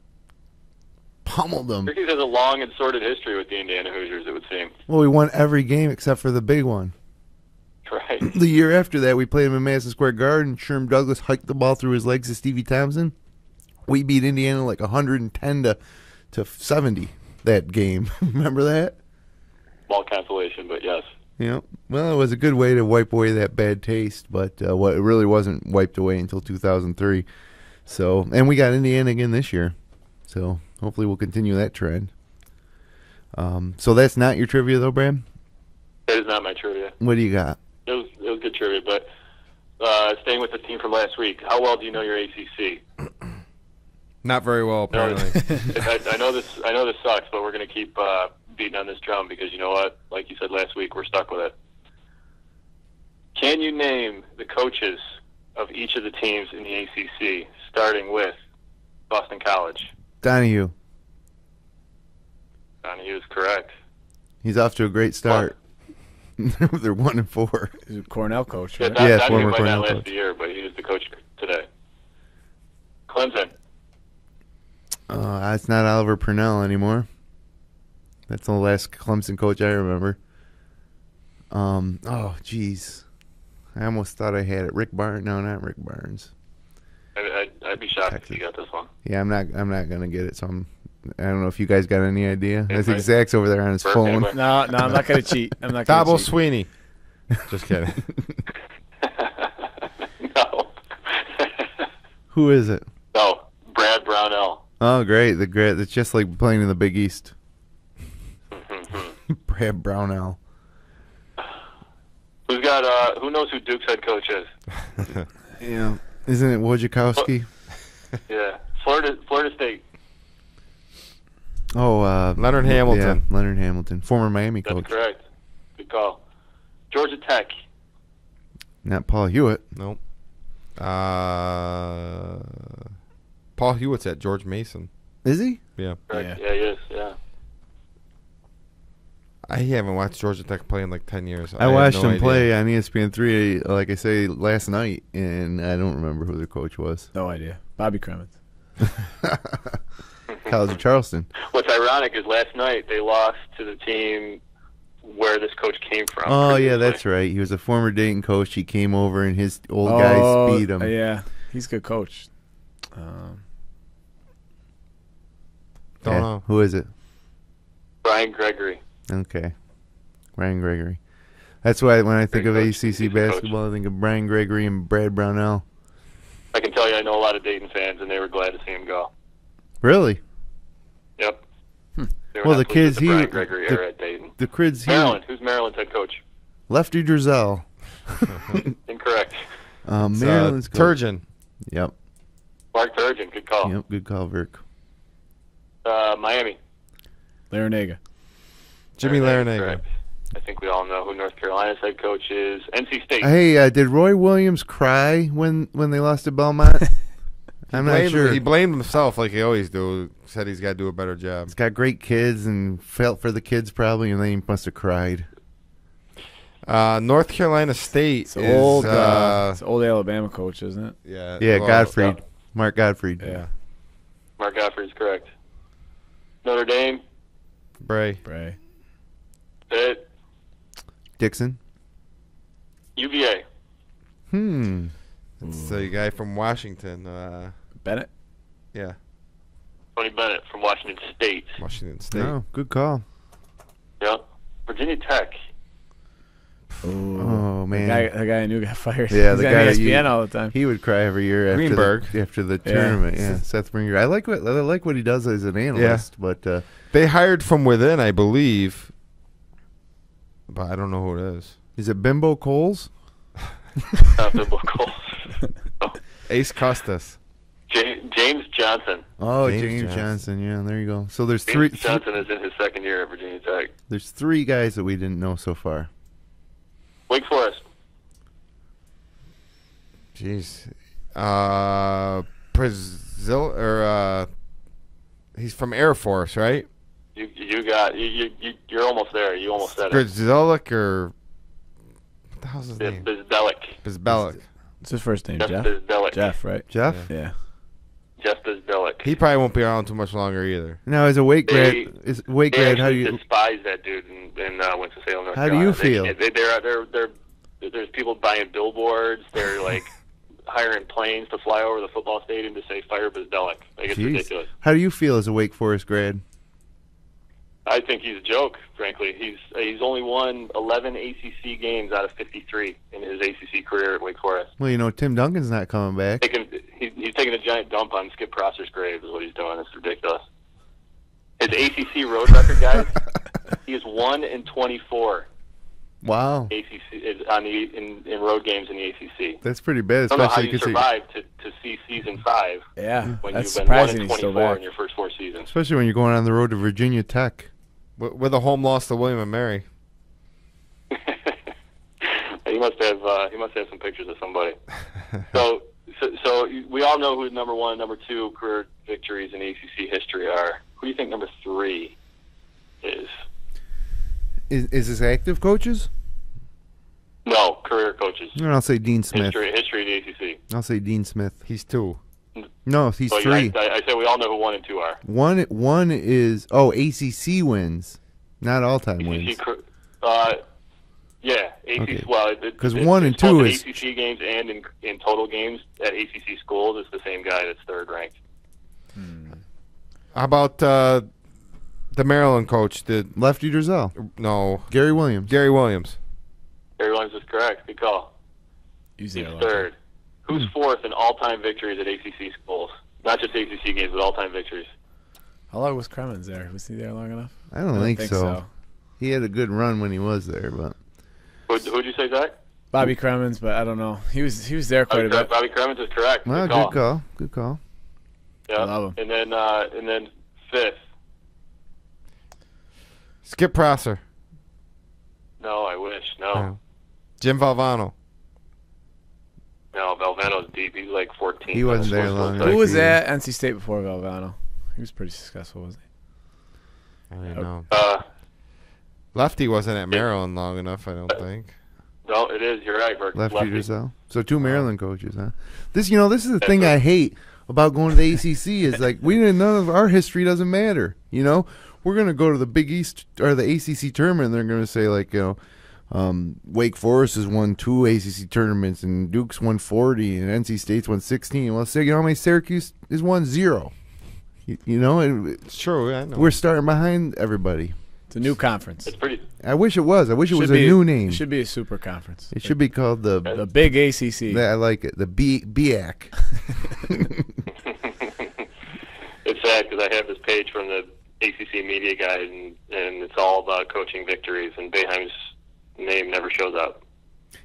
[SPEAKER 1] pummeled them.
[SPEAKER 4] Syracuse has a long and sordid history with the Indiana Hoosiers, it would seem.
[SPEAKER 1] Well, we won every game except for the big one.
[SPEAKER 4] Right.
[SPEAKER 1] The year after that, we played him in Madison Square Garden. Sherm Douglas hiked the ball through his legs to Stevie Thompson. We beat Indiana like 110 to 70 that game. Remember that?
[SPEAKER 4] Small consolation, but yes.
[SPEAKER 1] Yeah. Well, it was a good way to wipe away that bad taste, but it really wasn't wiped away until 2003. So, and we got Indiana again this year. So hopefully we'll continue that trend. So that's not your trivia, though, Bram?
[SPEAKER 4] That is not my trivia.
[SPEAKER 1] What do you got?
[SPEAKER 4] It was good trivia, but staying with the team from last week, how well do you know your ACC?
[SPEAKER 2] Not very well, apparently.
[SPEAKER 4] I know this sucks, but we're going to keep beating on this drum because you know what? Like you said last week, we're stuck with it. Can you name the coaches of each of the teams in the ACC, starting with Boston College?
[SPEAKER 1] Donahue.
[SPEAKER 4] Donahue is correct.
[SPEAKER 1] He's off to a great start. They're 1-4.
[SPEAKER 3] He's a Cornell coach,
[SPEAKER 4] Yeah,
[SPEAKER 3] right?
[SPEAKER 1] Yes,
[SPEAKER 4] Donahue
[SPEAKER 1] former
[SPEAKER 4] might
[SPEAKER 1] Cornell
[SPEAKER 4] not last
[SPEAKER 1] coach.
[SPEAKER 4] a year, but he is the coach today. Clemson.
[SPEAKER 1] It's not Oliver Purnell anymore. That's the last Clemson coach I remember. Oh, jeez. I almost thought I had it. Rick Barnes? No, not Rick Barnes.
[SPEAKER 4] I'd be shocked
[SPEAKER 1] Texas.
[SPEAKER 4] if you got this one.
[SPEAKER 1] Yeah, I'm not gonna get it. So I don't know if you guys got any idea. I think
[SPEAKER 4] Anybody?
[SPEAKER 1] Zach's over there on his
[SPEAKER 4] Burke,
[SPEAKER 1] phone.
[SPEAKER 4] anybody?
[SPEAKER 3] No, I'm not going to cheat. I'm not going to
[SPEAKER 2] Dabo
[SPEAKER 3] cheat.
[SPEAKER 2] Sweeney. Just kidding.
[SPEAKER 4] No.
[SPEAKER 1] Who is it?
[SPEAKER 4] No, Brad Brownell.
[SPEAKER 1] Oh, great. It's just like playing in the Big East. Brad Brownell.
[SPEAKER 4] Who knows who Duke's head coach is?
[SPEAKER 1] Yeah. Isn't it Wojciechowski?
[SPEAKER 4] Yeah, Florida State.
[SPEAKER 1] Oh,
[SPEAKER 2] Leonard Hamilton.
[SPEAKER 1] Yeah, Leonard Hamilton, former Miami
[SPEAKER 4] That's
[SPEAKER 1] coach.
[SPEAKER 4] correct. Good call. Georgia Tech.
[SPEAKER 1] Not Paul Hewitt.
[SPEAKER 2] Nope. Paul Hewitt's at George Mason.
[SPEAKER 1] Is he?
[SPEAKER 2] Yeah.
[SPEAKER 4] Correct. Yeah, he is. Yeah.
[SPEAKER 2] I haven't watched Georgia Tech play in like 10 years.
[SPEAKER 1] I
[SPEAKER 2] have
[SPEAKER 1] watched
[SPEAKER 2] no
[SPEAKER 1] him
[SPEAKER 2] idea.
[SPEAKER 1] play on ESPN3, like I say, last night, and I don't remember who the coach was.
[SPEAKER 3] No idea. Bobby Cremens.
[SPEAKER 1] College of Charleston.
[SPEAKER 4] What's ironic is last night they lost to the team where this coach came from.
[SPEAKER 1] Oh, yeah,
[SPEAKER 4] previously.
[SPEAKER 1] that's right. He was a former Dayton coach. He came over, and his old guys beat him.
[SPEAKER 3] Yeah, he's a good coach.
[SPEAKER 2] Don't
[SPEAKER 1] Yeah,
[SPEAKER 2] know.
[SPEAKER 1] who is it?
[SPEAKER 4] Brian Gregory.
[SPEAKER 1] Okay. Ryan Gregory. That's why when I think of
[SPEAKER 4] Great coach.
[SPEAKER 1] ACC
[SPEAKER 4] He's a coach.
[SPEAKER 1] basketball, I think of Brian Gregory and Brad Brownell.
[SPEAKER 4] I can tell you I know a lot of Dayton fans, and they were glad to see him go.
[SPEAKER 1] Really?
[SPEAKER 4] Yep. They were
[SPEAKER 1] Well,
[SPEAKER 4] not
[SPEAKER 1] the
[SPEAKER 4] pleased
[SPEAKER 1] kids
[SPEAKER 4] with the Brian Gregory era at Dayton.
[SPEAKER 1] The kids here.
[SPEAKER 4] Maryland. Who's Maryland's head coach?
[SPEAKER 1] Lefty Drizel.
[SPEAKER 4] Incorrect.
[SPEAKER 1] Maryland's coach.
[SPEAKER 2] Turgeon.
[SPEAKER 1] Yep.
[SPEAKER 4] Mark Turgeon. Good call.
[SPEAKER 1] Yep. Good call, Verk.
[SPEAKER 4] Miami.
[SPEAKER 3] Larinaga.
[SPEAKER 2] Jimmy Larinaga.
[SPEAKER 4] Correct. I think we all know who North Carolina's head coach is. NC State.
[SPEAKER 1] Hey, did Roy Williams cry when they lost to Belmont? I'm not sure.
[SPEAKER 2] He blamed himself like he always do. Said he's got to do a better job.
[SPEAKER 1] He's got great kids and felt for the kids probably, and then he must have cried.
[SPEAKER 2] North Carolina State
[SPEAKER 3] It's
[SPEAKER 2] is
[SPEAKER 3] old Alabama coach, isn't it?
[SPEAKER 1] Yeah,
[SPEAKER 2] well,
[SPEAKER 1] Gottfried.
[SPEAKER 4] yeah.
[SPEAKER 1] Mark Gottfried.
[SPEAKER 3] Yeah.
[SPEAKER 4] Mark Gottfried's correct. Notre Dame.
[SPEAKER 2] Bray.
[SPEAKER 4] Pitt.
[SPEAKER 1] Dixon.
[SPEAKER 4] UVA.
[SPEAKER 2] It's a guy from Washington.
[SPEAKER 3] Bennett.
[SPEAKER 2] Yeah,
[SPEAKER 4] Tony Bennett from Washington State.
[SPEAKER 2] Washington State.
[SPEAKER 1] Oh, good call.
[SPEAKER 4] Yep. Virginia Tech.
[SPEAKER 1] Oh, man.
[SPEAKER 3] The guy I knew got fired.
[SPEAKER 1] Yeah,
[SPEAKER 3] He's
[SPEAKER 1] the
[SPEAKER 3] on
[SPEAKER 1] guy
[SPEAKER 3] ESPN all the time.
[SPEAKER 1] He would cry every year after the tournament. Yeah, Seth Bringer. I like what he does as an analyst, but
[SPEAKER 2] They hired from within, I believe, but I don't know who it is.
[SPEAKER 1] it Bimbo Coles?
[SPEAKER 4] Biblical Coles.
[SPEAKER 2] Ace Costas.
[SPEAKER 4] James Johnson.
[SPEAKER 1] Oh,
[SPEAKER 2] James
[SPEAKER 1] James Johnson. Yeah, there you go. So
[SPEAKER 4] James Johnson is in his second year at Virginia Tech.
[SPEAKER 1] There's 3 guys that we didn't know so far.
[SPEAKER 4] Wake Forest.
[SPEAKER 2] Jeez. Brazil or he's from Air Force, right?
[SPEAKER 4] You're almost there. You almost said it.
[SPEAKER 2] Brazilic or what the hell's his name? Bizbelic.
[SPEAKER 3] What's his first name?
[SPEAKER 4] Jeff
[SPEAKER 3] Jeff.
[SPEAKER 4] Bizbelic.
[SPEAKER 3] Jeff, right?
[SPEAKER 1] Jeff?
[SPEAKER 3] Yeah.
[SPEAKER 4] Jeff Bizbelic.
[SPEAKER 2] He probably won't be around too much longer either.
[SPEAKER 1] Now, as a Wake grad,
[SPEAKER 4] They
[SPEAKER 1] how do you
[SPEAKER 4] despise that dude in Winston-Salem, North
[SPEAKER 1] How do
[SPEAKER 4] Carolina.
[SPEAKER 1] you feel?
[SPEAKER 4] There's people buying billboards. They're like hiring planes to fly over the football stadium to say fire Bizbelic. Like, it's ridiculous.
[SPEAKER 1] How do you feel as a Wake Forest grad?
[SPEAKER 4] I think he's a joke, frankly. He's only won 11 ACC games out of 53 in his ACC career at Wake Forest.
[SPEAKER 1] Well, Tim Duncan's not coming back.
[SPEAKER 4] He's taking a giant dump on Skip Prosser's grave is what he's doing. It's ridiculous. His ACC road record, guys, he is 1-24
[SPEAKER 1] Wow.
[SPEAKER 4] ACC in road games in the ACC.
[SPEAKER 1] That's pretty bad,
[SPEAKER 4] I don't know how
[SPEAKER 1] especially
[SPEAKER 4] you
[SPEAKER 1] because
[SPEAKER 4] survived to see season 5
[SPEAKER 3] Yeah.
[SPEAKER 4] when
[SPEAKER 3] That's
[SPEAKER 4] you've been
[SPEAKER 3] surprising he's still
[SPEAKER 4] 1-24
[SPEAKER 3] back.
[SPEAKER 4] in your first 4 seasons.
[SPEAKER 1] especially when you're going on the road to Virginia Tech.
[SPEAKER 2] With a home loss to William and Mary.
[SPEAKER 4] He must have some pictures of somebody. So we all know who number 1 and number 2 career victories in ACC history are. Who do you think number 3 is?
[SPEAKER 1] Is this active coaches?
[SPEAKER 4] No, career coaches.
[SPEAKER 1] No, I'll say Dean Smith.
[SPEAKER 4] History of the ACC.
[SPEAKER 1] I'll say Dean Smith.
[SPEAKER 2] He's 2.
[SPEAKER 1] No, he's
[SPEAKER 4] Well,
[SPEAKER 1] 3.
[SPEAKER 4] I say we all know who 1 and 2 are.
[SPEAKER 1] One is ACC wins, not all-time wins.
[SPEAKER 4] Yeah, ACC.
[SPEAKER 1] Okay.
[SPEAKER 4] Well,
[SPEAKER 1] 'Cause 1 and 2
[SPEAKER 4] both
[SPEAKER 1] is-
[SPEAKER 4] in ACC games and in total games at ACC schools. It's the same guy that's 3rd ranked.
[SPEAKER 2] How about the Maryland coach?
[SPEAKER 1] Lefty Drizel.
[SPEAKER 2] No,
[SPEAKER 1] Gary Williams.
[SPEAKER 2] Gary Williams.
[SPEAKER 4] Gary Williams is correct. Good call.
[SPEAKER 3] He's
[SPEAKER 4] He's
[SPEAKER 3] there a long time.
[SPEAKER 4] 3rd. Who's 4th in all-time victories at ACC schools? Not just ACC games, but all-time victories.
[SPEAKER 3] How long was Cremens there? Was he there long enough?
[SPEAKER 1] I don't think so. He had a good run when he was there, but
[SPEAKER 4] Who'd you say, Zach?
[SPEAKER 3] Bobby Cremens, but I don't know. He was there quite a bit.
[SPEAKER 4] Bobby Cremens is correct.
[SPEAKER 1] well,
[SPEAKER 4] Good call.
[SPEAKER 1] Good call.
[SPEAKER 4] Yeah.
[SPEAKER 3] I love him.
[SPEAKER 4] And then 5th.
[SPEAKER 2] Skip Prosser.
[SPEAKER 4] No, I wish. No.
[SPEAKER 2] Jim Valvano.
[SPEAKER 4] No, Valvano's deep. He's like 14.
[SPEAKER 1] He wasn't there long enough.
[SPEAKER 3] Who was at NC State before Valvano? He was pretty successful, wasn't he?
[SPEAKER 2] I don't know.
[SPEAKER 4] Lefty
[SPEAKER 2] Lefty wasn't at Maryland long enough, I don't think.
[SPEAKER 4] No, it is. You're right, Burke.
[SPEAKER 1] Lefty Drizel. So 2 Maryland coaches, huh? This is the thing I hate about going to the ACC is like none of our history doesn't matter. We're gonna go to the Big East or the ACC tournament, and they're gonna say like Wake Forest has won 2 ACC tournaments, and Duke's won 40, and NC State's won 16. Well, say how many Syracuse has won 0.
[SPEAKER 2] It's true, I know.
[SPEAKER 1] We're starting behind everybody.
[SPEAKER 3] It's a new conference.
[SPEAKER 4] It's pretty.
[SPEAKER 1] I wish it was. I wish it was a
[SPEAKER 3] be
[SPEAKER 1] new name.
[SPEAKER 3] It should be a super conference.
[SPEAKER 1] It should be called the
[SPEAKER 3] Big ACC.
[SPEAKER 1] I like it. The BIAC.
[SPEAKER 4] It's sad because I have this page from the ACC media guide, and it's all about coaching victories, and Boeheim's name never shows up.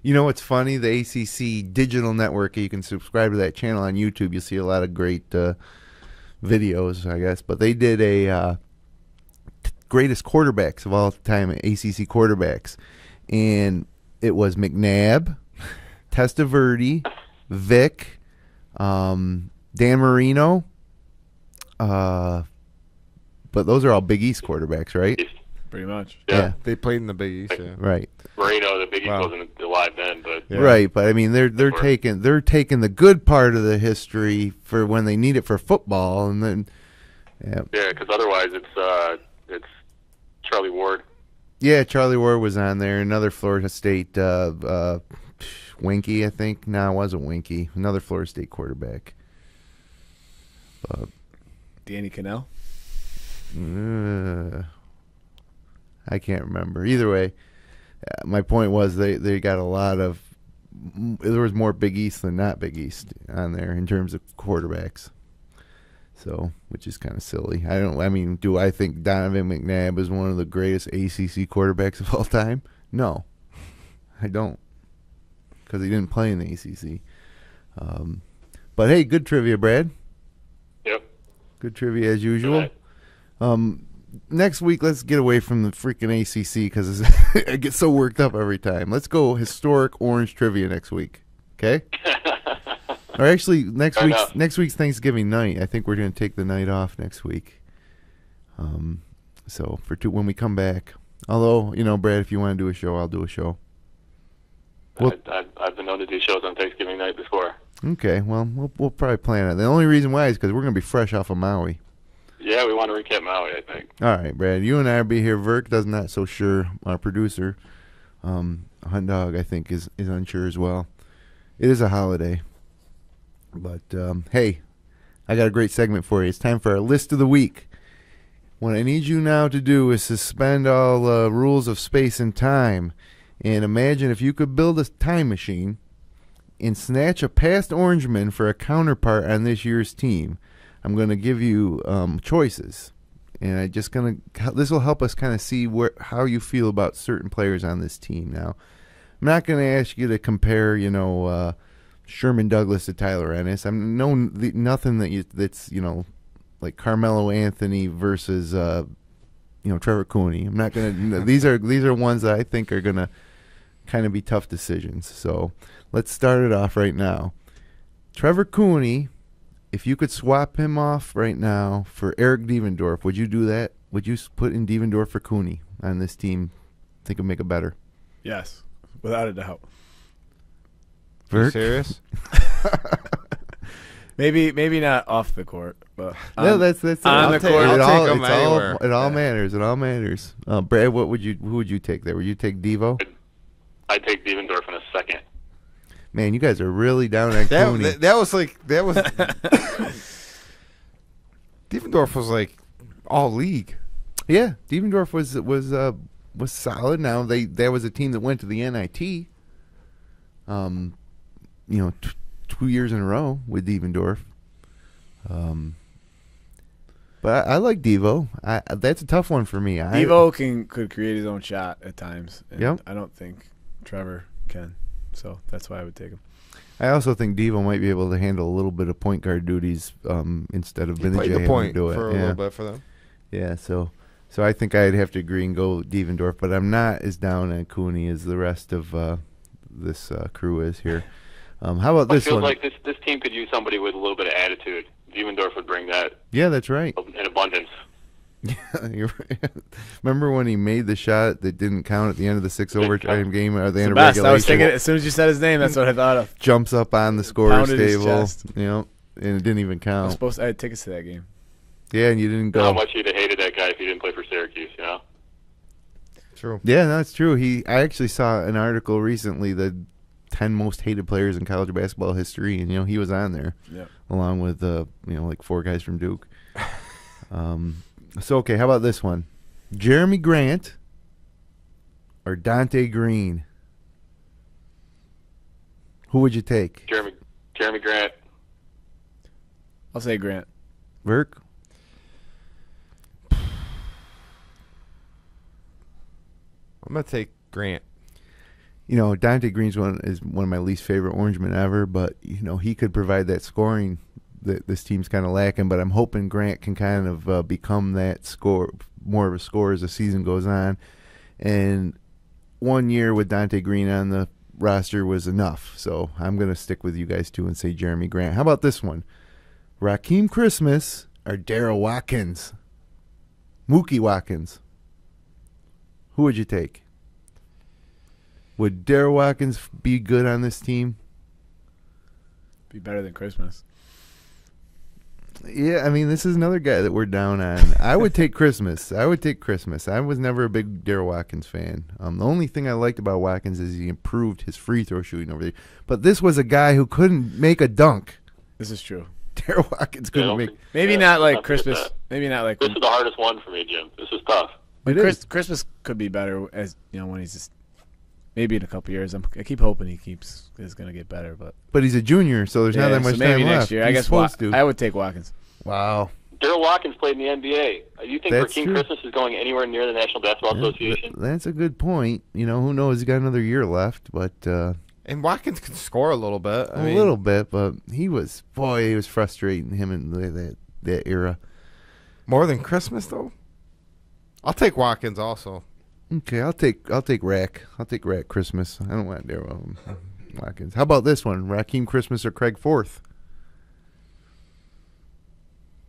[SPEAKER 1] You know what's funny? The ACC digital network, you can subscribe to that channel on YouTube. You'll see a lot of great videos, I guess. But they did a greatest quarterbacks of all time, ACC quarterbacks. And it was McNabb, Testaverde, Vick, Dan Marino. But those are all Big East quarterbacks, right?
[SPEAKER 3] Pretty much.
[SPEAKER 2] Yeah. They played in the Big East, yeah.
[SPEAKER 1] Right.
[SPEAKER 4] Marino, the Big East wasn't alive then, but
[SPEAKER 2] Yeah.
[SPEAKER 1] Right, but I mean they're taking the good part of the history for when they need it for football, and then
[SPEAKER 4] because otherwise it's Charlie Ward.
[SPEAKER 1] Yeah, Charlie Ward was on there. Another Florida State Winky, I think. No, it wasn't Winky. Another Florida State quarterback.
[SPEAKER 3] Danny Cannell.
[SPEAKER 1] I can't remember. Either way, my point was they got a lot of. There was more Big East than not Big East on there in terms of quarterbacks. So, which is kind of silly. Do I think Donovan McNabb is one of the greatest ACC quarterbacks of all time? No, I don't, because he didn't play in the ACC. But hey, good trivia, Brad.
[SPEAKER 4] Yep.
[SPEAKER 1] Good trivia as usual. Next week, let's get away from the freaking ACC because I get so worked up every time. Let's go historic Orange trivia next week. Okay. Or actually, next week's Thanksgiving night. I think we're going to take the night off next week. So when we come back, although Brad, if you want to do a show, I'll do a show.
[SPEAKER 4] I've been known to do shows on Thanksgiving night before.
[SPEAKER 1] Okay, well, we'll probably plan it. The only reason why is because we're going to be fresh off of Maui.
[SPEAKER 4] Yeah, we want to recap Maui, I think.
[SPEAKER 1] All right, Brad, you and I will be here. Verk does not so sure. Our producer, Hunt Dog, I think is unsure as well. It is a holiday. But, hey, I got a great segment for you. It's time for our list of the week. What I need you now to do is suspend all rules of space and time and imagine if you could build a time machine and snatch a past Orangeman for a counterpart on this year's team. I'm going to give you choices, and this will help us kind of see how you feel about certain players on this team. Now, I'm not going to ask you to compare, Sherman Douglas to Tyler Ennis. Nothing that's like Carmelo Anthony versus Trevor Cooney. I'm not gonna. These are ones that I think are gonna kind of be tough decisions. So let's start it off right now. Trevor Cooney, if you could swap him off right now for Eric Devendorf, would you do that? Would you put in Devendorf for Cooney on this team? Think it'd make it better.
[SPEAKER 3] Yes, without a doubt.
[SPEAKER 1] Verk?
[SPEAKER 2] You serious?
[SPEAKER 3] Maybe not off the court, but
[SPEAKER 1] no, that's
[SPEAKER 3] on the court.
[SPEAKER 1] It
[SPEAKER 2] I'll
[SPEAKER 1] all matters. It all matters. Brad, who would you take there? Would you take Devo?
[SPEAKER 4] I'd take Devendorf in a second.
[SPEAKER 1] Man, you guys are really down on Cooney.
[SPEAKER 2] That was Devendorf was like all league.
[SPEAKER 1] Yeah, Devendorf was solid. Now there was a team that went to the NIT. 2 years in a row with Devendorf. But I like Devo. That's a tough one for me.
[SPEAKER 3] Devo could create his own shot at times. And
[SPEAKER 1] yep.
[SPEAKER 3] I don't think Trevor can. So that's why I would take him.
[SPEAKER 1] I also think Devo might be able to handle a little bit of point guard duties instead of Benajay having to do it.
[SPEAKER 2] For a little bit for them.
[SPEAKER 1] Yeah, so I think I'd have to agree and go Devendorf, but I'm not as down on Cooney as the rest of this crew is here. How about this one?
[SPEAKER 4] I feel like this team could use somebody with a little bit of attitude. Devendorf would bring that.
[SPEAKER 1] Yeah, that's right.
[SPEAKER 4] In abundance.
[SPEAKER 1] Yeah, you're right. Remember when he made the shot that didn't count at the end of the six overtime game or the end of regulation?
[SPEAKER 3] I was thinking as soon as you said his name, that's what I thought of.
[SPEAKER 1] Jumps up on the scorer's table, and it didn't even count.
[SPEAKER 3] I had tickets to that game.
[SPEAKER 1] Yeah, and you didn't go.
[SPEAKER 4] How much you'd have hated that guy if he didn't play for Syracuse,
[SPEAKER 2] True.
[SPEAKER 1] Yeah, that's true. I actually saw an article recently, the 10 most hated players in college basketball history, and he was on there, along with like 4 guys from Duke. So okay, how about this one? Jeremy Grant or Dante Green? Who would you take?
[SPEAKER 4] Jeremy Grant.
[SPEAKER 3] I'll say Grant.
[SPEAKER 1] Verk?
[SPEAKER 2] I'm gonna take Grant.
[SPEAKER 1] Dante Green's is one of my least favorite Orangemen ever, but he could provide that scoring that this team's kind of lacking. But I'm hoping Grant can kind of become that more of a scorer as the season goes on. And 1 year with Dante Green on the roster was enough, so I'm going to stick with you guys too and say Jeremy Grant. How about this one? Raheem Christmas or Darryl Watkins? Mookie Watkins. Who would you take? Would Darryl Watkins be good on this team?
[SPEAKER 3] Be better than Christmas.
[SPEAKER 1] Yeah, I mean, this is another guy that we're down on. I would take Christmas. I was never a big Darryl Watkins fan. The only thing I liked about Watkins is he improved his free throw shooting over there. But this was a guy who couldn't make a dunk.
[SPEAKER 3] This is true.
[SPEAKER 1] Daryl Watkins couldn't make.
[SPEAKER 3] Maybe not like Christmas. Maybe not like.
[SPEAKER 4] This is the hardest one for me, Jim. This is tough.
[SPEAKER 3] Christmas could be better as when he's just maybe in a couple years. I keep hoping is going to get better, but
[SPEAKER 1] he's a junior, so there's not that much
[SPEAKER 3] maybe
[SPEAKER 1] time
[SPEAKER 3] next
[SPEAKER 1] left.
[SPEAKER 3] year. I guess I would take Watkins.
[SPEAKER 1] Wow.
[SPEAKER 4] Daryl Watkins played in the NBA. Do you think Raheem Christmas is going anywhere near the National Basketball Association?
[SPEAKER 1] That's a good point. Who knows? He's got another year left, but.
[SPEAKER 2] And Watkins can score a little bit.
[SPEAKER 1] A little bit, but he was frustrating him in that era.
[SPEAKER 2] More than Christmas, though? I'll take Watkins also.
[SPEAKER 1] Okay, I'll take Rack. I'll take Rack Christmas. I don't want Darryl Watkins. How about this one? Raheem Christmas or Craig Forth?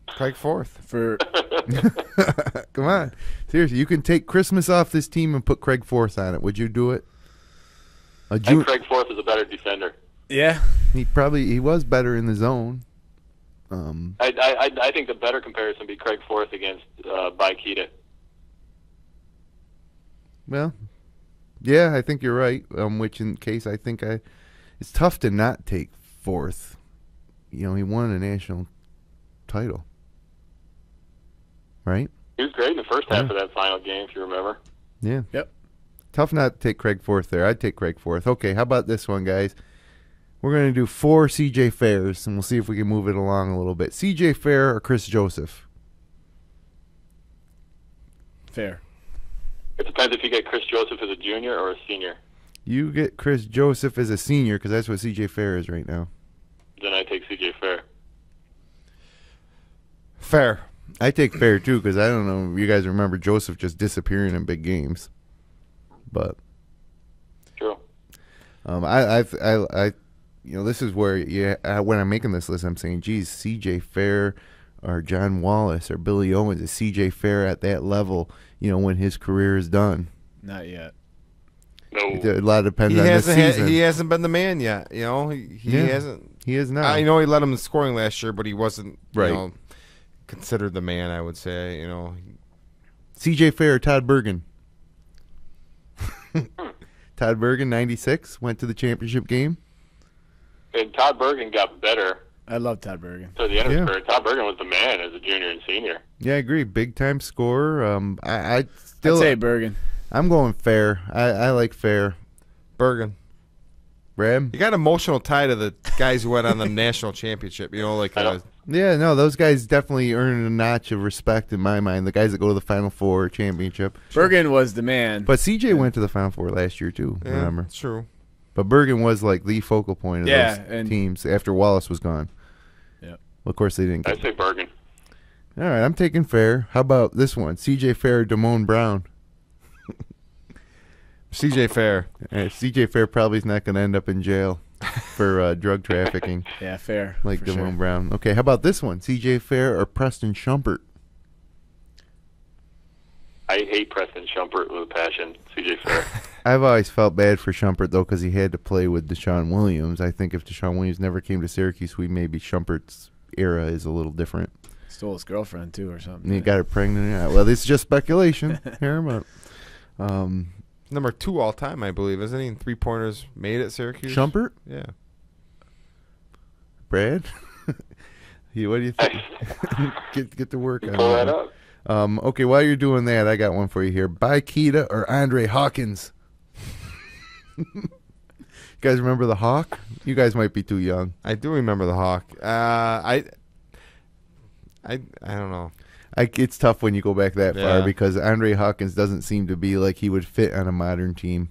[SPEAKER 2] Craig Forth.
[SPEAKER 1] Come on. Seriously, you can take Christmas off this team and put Craig Forth on it. Would you do it?
[SPEAKER 4] I think Craig Forth is a better defender.
[SPEAKER 3] Yeah.
[SPEAKER 1] He was better in the zone.
[SPEAKER 4] I think the better comparison would be Craig Forth against Baikita.
[SPEAKER 1] Well, yeah, I think you're right. Which in case I think it's tough to not take Forth. He won a national title, right?
[SPEAKER 4] He was great in the first half of that final game, if you remember.
[SPEAKER 1] Yeah.
[SPEAKER 3] Yep.
[SPEAKER 1] Tough not to take Craig Forth there. I'd take Craig Forth. Okay, how about this one, guys? We're going to do 4 C.J. Fairs, and we'll see if we can move it along a little bit. C.J. Fair or Chris Joseph?
[SPEAKER 3] Fair.
[SPEAKER 4] It depends if you get Chris Joseph as a junior or a senior.
[SPEAKER 1] You get Chris Joseph as a senior because that's what C.J. Fair is right now.
[SPEAKER 4] Then I take C.J. Fair.
[SPEAKER 2] Fair.
[SPEAKER 1] I take Fair, too, because I don't know if you guys remember Joseph just disappearing in big games. But
[SPEAKER 4] true.
[SPEAKER 1] This is where when I'm making this list, I'm saying, geez, C.J. Fair or John Wallace or Billy Owens. Is C.J. Fair at that level? When his career is done.
[SPEAKER 3] Not yet.
[SPEAKER 4] No.
[SPEAKER 1] A lot depends on the season.
[SPEAKER 2] He hasn't been the man yet. He hasn't.
[SPEAKER 1] He is not.
[SPEAKER 2] I know he led him in scoring last year, but he wasn't.
[SPEAKER 1] Right.
[SPEAKER 2] Considered the man. I would say.
[SPEAKER 1] C.J. Fair or Todd Bergen. Todd Bergen, 96, went to the championship game.
[SPEAKER 4] And Todd Bergen got better.
[SPEAKER 3] I love Todd Bergen.
[SPEAKER 4] So the end of his career, Todd Bergen was the man as a junior and senior.
[SPEAKER 1] Yeah, I agree. Big time scorer. I'd
[SPEAKER 3] say Bergen.
[SPEAKER 1] I'm going Fair. I like Fair.
[SPEAKER 2] Bergen.
[SPEAKER 1] Brad?
[SPEAKER 2] You got emotional tie to the guys who went on the national championship.
[SPEAKER 1] Yeah, no, those guys definitely earned a notch of respect in my mind. The guys that go to the Final Four championship.
[SPEAKER 3] Bergen was the man.
[SPEAKER 1] But CJ went to the Final Four last year too.
[SPEAKER 2] Yeah,
[SPEAKER 1] remember?
[SPEAKER 2] It's true.
[SPEAKER 1] But Bergen was like the focal point of those teams after Wallace was gone.
[SPEAKER 3] Yeah.
[SPEAKER 1] Well, of course they didn't.
[SPEAKER 4] I'd say Bergen.
[SPEAKER 1] All right, I'm taking Fair. How about this one? CJ Fair, Damone Brown.
[SPEAKER 2] CJ Fair.
[SPEAKER 1] CJ Fair probably is not going to end up in jail for drug trafficking.
[SPEAKER 3] Yeah, Fair.
[SPEAKER 1] Like Damone Brown. Okay, how about this one? CJ Fair or Preston Shumpert?
[SPEAKER 4] I hate Preston Shumpert with a passion. CJ Fair.
[SPEAKER 1] I've always felt bad for Shumpert, though, because he had to play with Deshaun Williams. I think if Deshaun Williams never came to Syracuse, maybe Shumpert's era is a little different.
[SPEAKER 3] Stole his girlfriend, too, or something.
[SPEAKER 1] And he got her pregnant. Yeah. Well, this is just speculation. Hear him out.
[SPEAKER 2] Number 2 all time, I believe, isn't he? In 3-pointers made at Syracuse.
[SPEAKER 1] Shumpert?
[SPEAKER 2] Yeah.
[SPEAKER 1] Brad? What do you think? get to work on
[SPEAKER 4] pull that up.
[SPEAKER 1] Okay, while you're doing that, I got one for you here. Baikita or Andre Hawkins? You guys remember the Hawk? You guys might be too young.
[SPEAKER 2] I do remember the Hawk. I don't know.
[SPEAKER 1] It's tough when you go back that far because Andre Hawkins doesn't seem to be like he would fit on a modern team.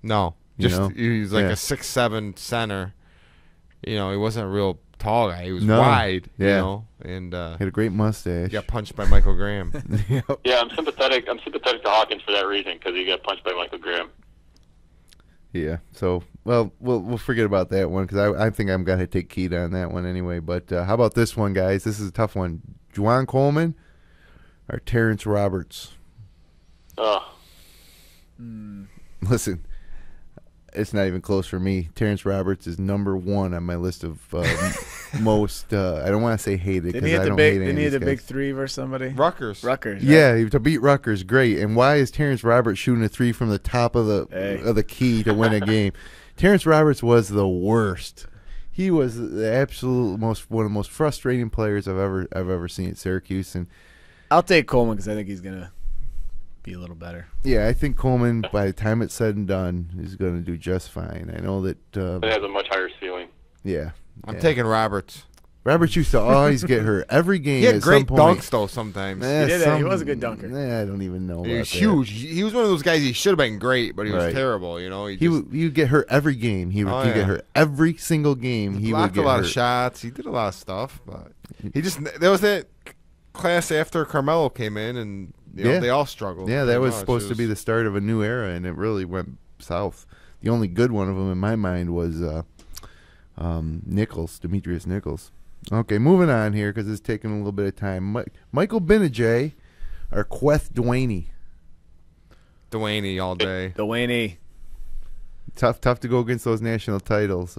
[SPEAKER 2] No. He's like a 6'7" center. He wasn't a real tall guy. He was wide, and
[SPEAKER 1] had a great mustache.
[SPEAKER 2] He got punched by Michael Graham.
[SPEAKER 1] Yep.
[SPEAKER 4] Yeah, I'm sympathetic to Hawkins for that reason because he got punched by Michael Graham.
[SPEAKER 1] Yeah. So, well, we'll forget about that one because I think I'm gonna take Keita on that one anyway. But how about this one, guys? This is a tough one. Juwan Coleman or Terrence Roberts?
[SPEAKER 4] Oh,
[SPEAKER 1] Listen, it's not even close for me. Terrence Roberts is number one on my list of most. I don't want to say hated because I don't hate any
[SPEAKER 3] Didn't
[SPEAKER 1] of
[SPEAKER 3] he hit
[SPEAKER 1] these
[SPEAKER 3] the
[SPEAKER 1] guys.
[SPEAKER 3] big three versus somebody?
[SPEAKER 2] Rutgers.
[SPEAKER 3] Rutgers. Right?
[SPEAKER 1] Yeah, to beat Rutgers, great. And why is Terrence Roberts shooting a three from the top of the key to win a game? Terrence Roberts was the worst. He was the absolute one of the most frustrating players I've ever seen at Syracuse. And
[SPEAKER 3] I'll take Coleman because I think he's gonna be a little better.
[SPEAKER 1] yeah, I think Coleman, by the time it's said and done, is going to do just fine. I know that.
[SPEAKER 4] it has a much higher ceiling.
[SPEAKER 1] Yeah,
[SPEAKER 2] I'm taking Roberts.
[SPEAKER 1] Roberts used to always get hurt every game.
[SPEAKER 2] He had
[SPEAKER 1] at
[SPEAKER 2] great
[SPEAKER 1] some point.
[SPEAKER 2] dunks, though, sometimes.
[SPEAKER 3] He was a good dunker.
[SPEAKER 1] I don't even know.
[SPEAKER 2] He
[SPEAKER 1] about
[SPEAKER 2] was
[SPEAKER 1] that.
[SPEAKER 2] huge. He was one of those guys. He should have been great, but he was
[SPEAKER 1] Right.
[SPEAKER 2] terrible. You know,
[SPEAKER 1] He would get hurt every game. He would
[SPEAKER 2] Oh,
[SPEAKER 1] get
[SPEAKER 2] yeah.
[SPEAKER 1] hurt every single game. He would
[SPEAKER 2] blocked
[SPEAKER 1] get
[SPEAKER 2] a lot
[SPEAKER 1] hurt.
[SPEAKER 2] of shots. He did a lot of stuff, but he just there was that class after Carmelo came in, and you know,
[SPEAKER 1] Yeah.
[SPEAKER 2] they all struggled.
[SPEAKER 1] Yeah, that
[SPEAKER 2] pretty
[SPEAKER 1] was
[SPEAKER 2] much.
[SPEAKER 1] supposed
[SPEAKER 2] It
[SPEAKER 1] to be the start of a new era, and it really went south. The only good one of them in my mind was Nichols, Demetrius Nichols. Okay, moving on here because it's taking a little bit of time. Michael Benajay or Queth Dwaney.
[SPEAKER 2] Delaney all day.
[SPEAKER 3] Delaney.
[SPEAKER 1] Tough to go against those national titles.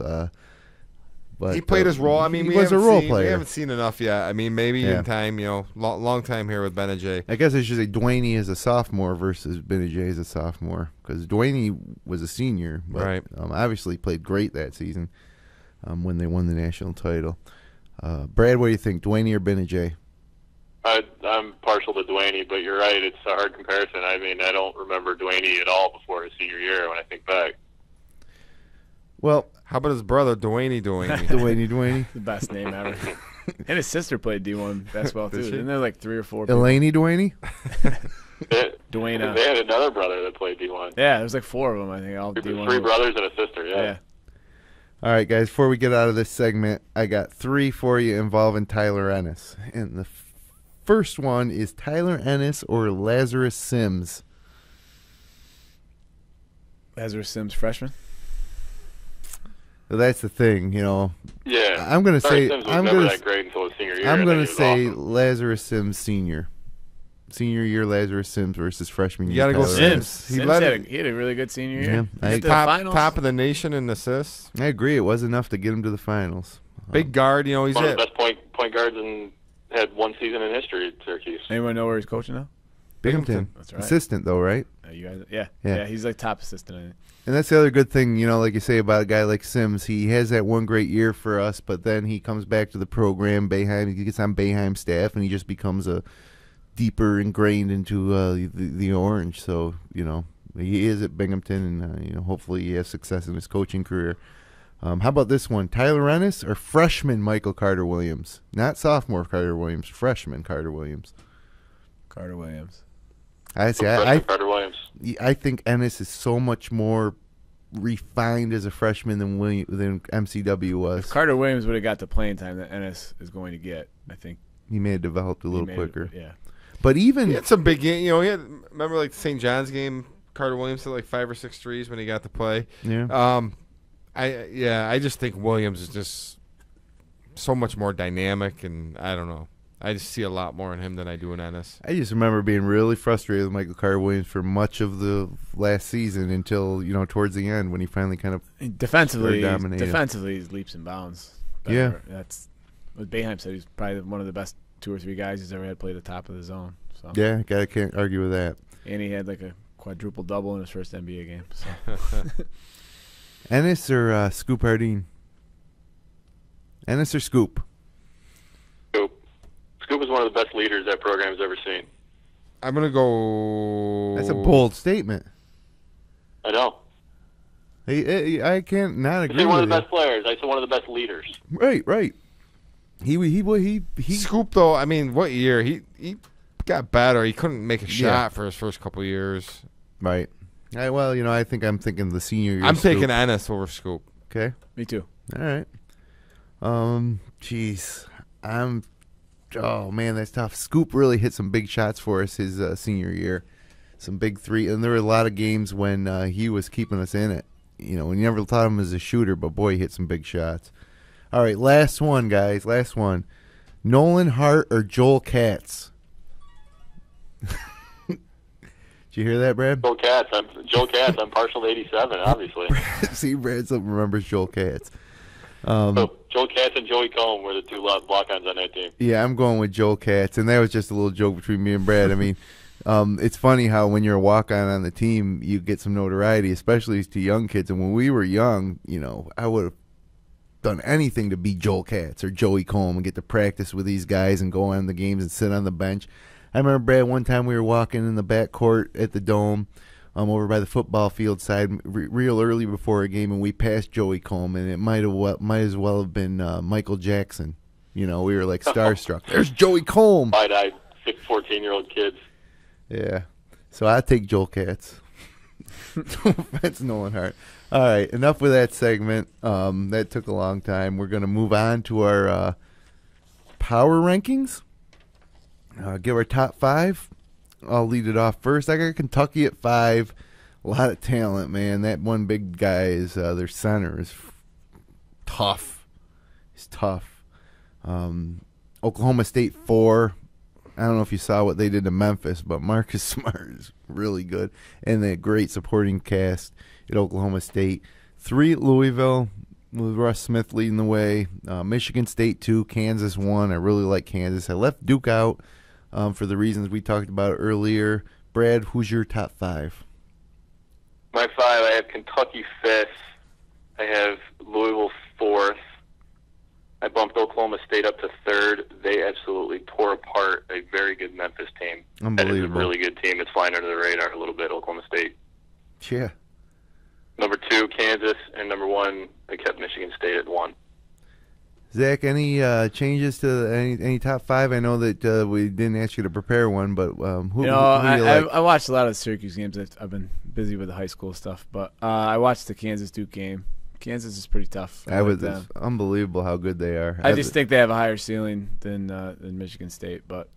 [SPEAKER 1] But
[SPEAKER 2] He played his role. I mean,
[SPEAKER 1] he
[SPEAKER 2] we
[SPEAKER 1] was a
[SPEAKER 2] haven't
[SPEAKER 1] role
[SPEAKER 2] seen,
[SPEAKER 1] player.
[SPEAKER 2] We haven't seen enough yet. I mean, maybe
[SPEAKER 1] Yeah.
[SPEAKER 2] in time, you know, long time here with Benajay.
[SPEAKER 1] I guess I should say Dwaney is a sophomore versus Benajay is a sophomore because Dwaney was a senior, but
[SPEAKER 2] Right.
[SPEAKER 1] Obviously played great that season when they won the national title. Brad, what do you think, Dwaney or Benajay?
[SPEAKER 4] I'm partial to Delaney, but you're right. It's a hard comparison. I mean, I don't remember Delaney at all before his senior year when I think back.
[SPEAKER 1] Well,
[SPEAKER 2] How about his brother, Delaney?
[SPEAKER 1] Dwaney.
[SPEAKER 3] The best name ever. And his sister played D1 basketball too.
[SPEAKER 2] Did she?
[SPEAKER 3] Didn't there like 3 or 4 people?
[SPEAKER 1] Elaney Dwaney?
[SPEAKER 3] Dwayne.
[SPEAKER 4] They had another brother that played D1.
[SPEAKER 3] Yeah, there was like 4 of them, I think. All D1.
[SPEAKER 4] Three brothers and a sister,
[SPEAKER 3] Yeah.
[SPEAKER 1] All right, guys, before we get out of this segment, I got 3 for you involving Tyler Ennis. And the first one is Tyler Ennis or Lazarus Simms.
[SPEAKER 3] Lazarus Simms, freshman.
[SPEAKER 1] So that's the thing, you know.
[SPEAKER 4] Yeah.
[SPEAKER 1] I'm going to say
[SPEAKER 4] Sims was never that great until his senior year.
[SPEAKER 1] I'm
[SPEAKER 4] I
[SPEAKER 1] going to
[SPEAKER 4] think
[SPEAKER 1] say
[SPEAKER 4] he was awesome.
[SPEAKER 1] Lazarus Simms senior. Senior year Lazarus Simms versus freshman
[SPEAKER 2] You
[SPEAKER 1] year.
[SPEAKER 2] gotta go
[SPEAKER 1] Tyler
[SPEAKER 2] Simms.
[SPEAKER 1] Ennis.
[SPEAKER 3] Simms
[SPEAKER 2] He led
[SPEAKER 3] had
[SPEAKER 2] it.
[SPEAKER 3] he had a really good senior year.
[SPEAKER 1] Yeah, I-
[SPEAKER 3] He hit the
[SPEAKER 2] top
[SPEAKER 3] finals.
[SPEAKER 2] of the nation in assists.
[SPEAKER 1] I agree. It was enough to get him to the finals.
[SPEAKER 2] Big guard. You know, he's
[SPEAKER 4] One of
[SPEAKER 2] it.
[SPEAKER 4] the best point guards and had one season in history at Syracuse.
[SPEAKER 3] Anyone know where he's coaching now?
[SPEAKER 1] Binghamton.
[SPEAKER 3] That's right.
[SPEAKER 1] Assistant, though, right?
[SPEAKER 3] You guys, yeah.
[SPEAKER 1] Yeah.
[SPEAKER 3] Yeah, he's like top assistant, I think.
[SPEAKER 1] And that's the other good thing, you know, like you say about a guy like Simms. He has that one great year for us, but then he comes back to the program. Boeheim, he gets on Boeheim's staff, and he just becomes a deeper ingrained into the Orange. So, you know, he is at Binghamton, and, you know, hopefully he has success in his coaching career. How about this one? Tyler Ennis or freshman Michael Carter Williams? Not sophomore Carter Williams, freshman Carter Williams.
[SPEAKER 3] Carter Williams.
[SPEAKER 1] I see.
[SPEAKER 4] Freshman Carter Williams.
[SPEAKER 1] I think Ennis is so much more refined as a freshman than MCW was.
[SPEAKER 3] If Carter Williams would have got the playing time that Ennis is going to get, I think
[SPEAKER 1] He may have developed a
[SPEAKER 3] he
[SPEAKER 1] little
[SPEAKER 3] made
[SPEAKER 1] quicker.
[SPEAKER 3] It, yeah.
[SPEAKER 1] But even
[SPEAKER 2] He had some big game. You know, he had, remember like the St. John's game. Carter Williams hit like 5 or 6 threes when he got to play.
[SPEAKER 1] yeah,
[SPEAKER 2] I just think Williams is just so much more dynamic, and I don't know. I just see a lot more in him than I do in Ennis.
[SPEAKER 1] I just remember being really frustrated with Michael Carter Williams for much of the last season until, you know, towards the end when he finally kind of
[SPEAKER 3] Defensively,
[SPEAKER 1] Very dominated.
[SPEAKER 3] he's leaps and bounds.
[SPEAKER 1] Yeah.
[SPEAKER 3] That's what Boeheim said. He's probably one of the best 2 or 3 guys he's ever had play the top of the zone. So
[SPEAKER 1] can't argue with that.
[SPEAKER 3] and he had like a quadruple double in his first NBA game. So
[SPEAKER 1] Ennis or Scoop Jardine? Ennis or Scoop?
[SPEAKER 4] Scoop. Scoop is one of the best leaders that program's ever seen.
[SPEAKER 2] I'm going to go.
[SPEAKER 1] That's a bold statement.
[SPEAKER 4] I know.
[SPEAKER 1] I can't not
[SPEAKER 4] I
[SPEAKER 1] agree
[SPEAKER 4] said one
[SPEAKER 1] with
[SPEAKER 4] of the
[SPEAKER 1] you.
[SPEAKER 4] best players. I said one of the best leaders.
[SPEAKER 1] Right. He
[SPEAKER 2] Scoop, though, I mean, what year? He got better. He couldn't make a shot
[SPEAKER 1] Yeah.
[SPEAKER 2] for his first couple years.
[SPEAKER 1] right. Well, you know, I think I'm thinking the senior year.
[SPEAKER 2] I'm
[SPEAKER 1] Scoop.
[SPEAKER 2] taking Ennis over Scoop.
[SPEAKER 1] Okay.
[SPEAKER 3] me too.
[SPEAKER 1] All right. Jeez. Oh, man, that's tough. Scoop really hit some big shots for us his senior year. Some big 3. And there were a lot of games when he was keeping us in it. we never thought of him as a shooter, but boy, he hit some big shots. All right, last one, guys. Last one. Nolan Hart or Joel Katz? Did you hear that, Brad?
[SPEAKER 4] Joel Katz. I'm partial to 87, obviously.
[SPEAKER 1] See, Brad remembers Joel Katz.
[SPEAKER 4] So Joel Katz and Joey Cohn were the two walk-ons on that team.
[SPEAKER 1] Yeah, I'm going with Joel Katz, and that was just a little joke between me and Brad. I mean, it's funny how when you're a walk-on the team, you get some notoriety, especially to young kids. And when we were young, I would have done anything to beat Joel Katz or Joey Cohn and get to practice with these guys and go on the games and sit on the bench. I remember, Brad, one time we were walking in the backcourt at the Dome over by the football field side real early before a game, and we passed Joey Cohn, and it might as well have been Michael Jackson. We were like starstruck. There's Joey Cohn.
[SPEAKER 4] Wide-eyed 14-year-old kids.
[SPEAKER 1] Yeah. So I take Joel Katz. That's Nolan Hart. All right, enough with that segment. That took a long time. We're going to move on to our power rankings. Give our top 5. I'll lead it off first. I got Kentucky at 5. A lot of talent, man. That one big guy is their center is tough. He's tough. Oklahoma State 4. I don't know if you saw what they did to Memphis, but Marcus Smart is really good. And a great supporting cast at Oklahoma State. 3 at Louisville with Russ Smith leading the way. Michigan State 2, Kansas 1. I really like Kansas. I left Duke out for the reasons we talked about earlier. Brad, who's your top 5?
[SPEAKER 4] My 5, I have Kentucky 5th. I have Louisville 4th. I bumped Oklahoma State up to 3rd. They absolutely tore apart a very good Memphis team.
[SPEAKER 1] Unbelievable.
[SPEAKER 4] That is a really good team. It's flying under the radar a little bit, Oklahoma State.
[SPEAKER 1] Yeah.
[SPEAKER 4] Number 2, Kansas. And number 1, I kept Michigan State at 1.
[SPEAKER 1] Zach, any changes to any top 5? I know that we didn't ask you to prepare one, but who do you like?
[SPEAKER 3] I watched a lot of the Syracuse games. I've been busy with the high school stuff, but I watched the Kansas-Duke game. Kansas is pretty tough.
[SPEAKER 1] It's unbelievable how good they are.
[SPEAKER 3] I just think they have a higher ceiling than Michigan State, but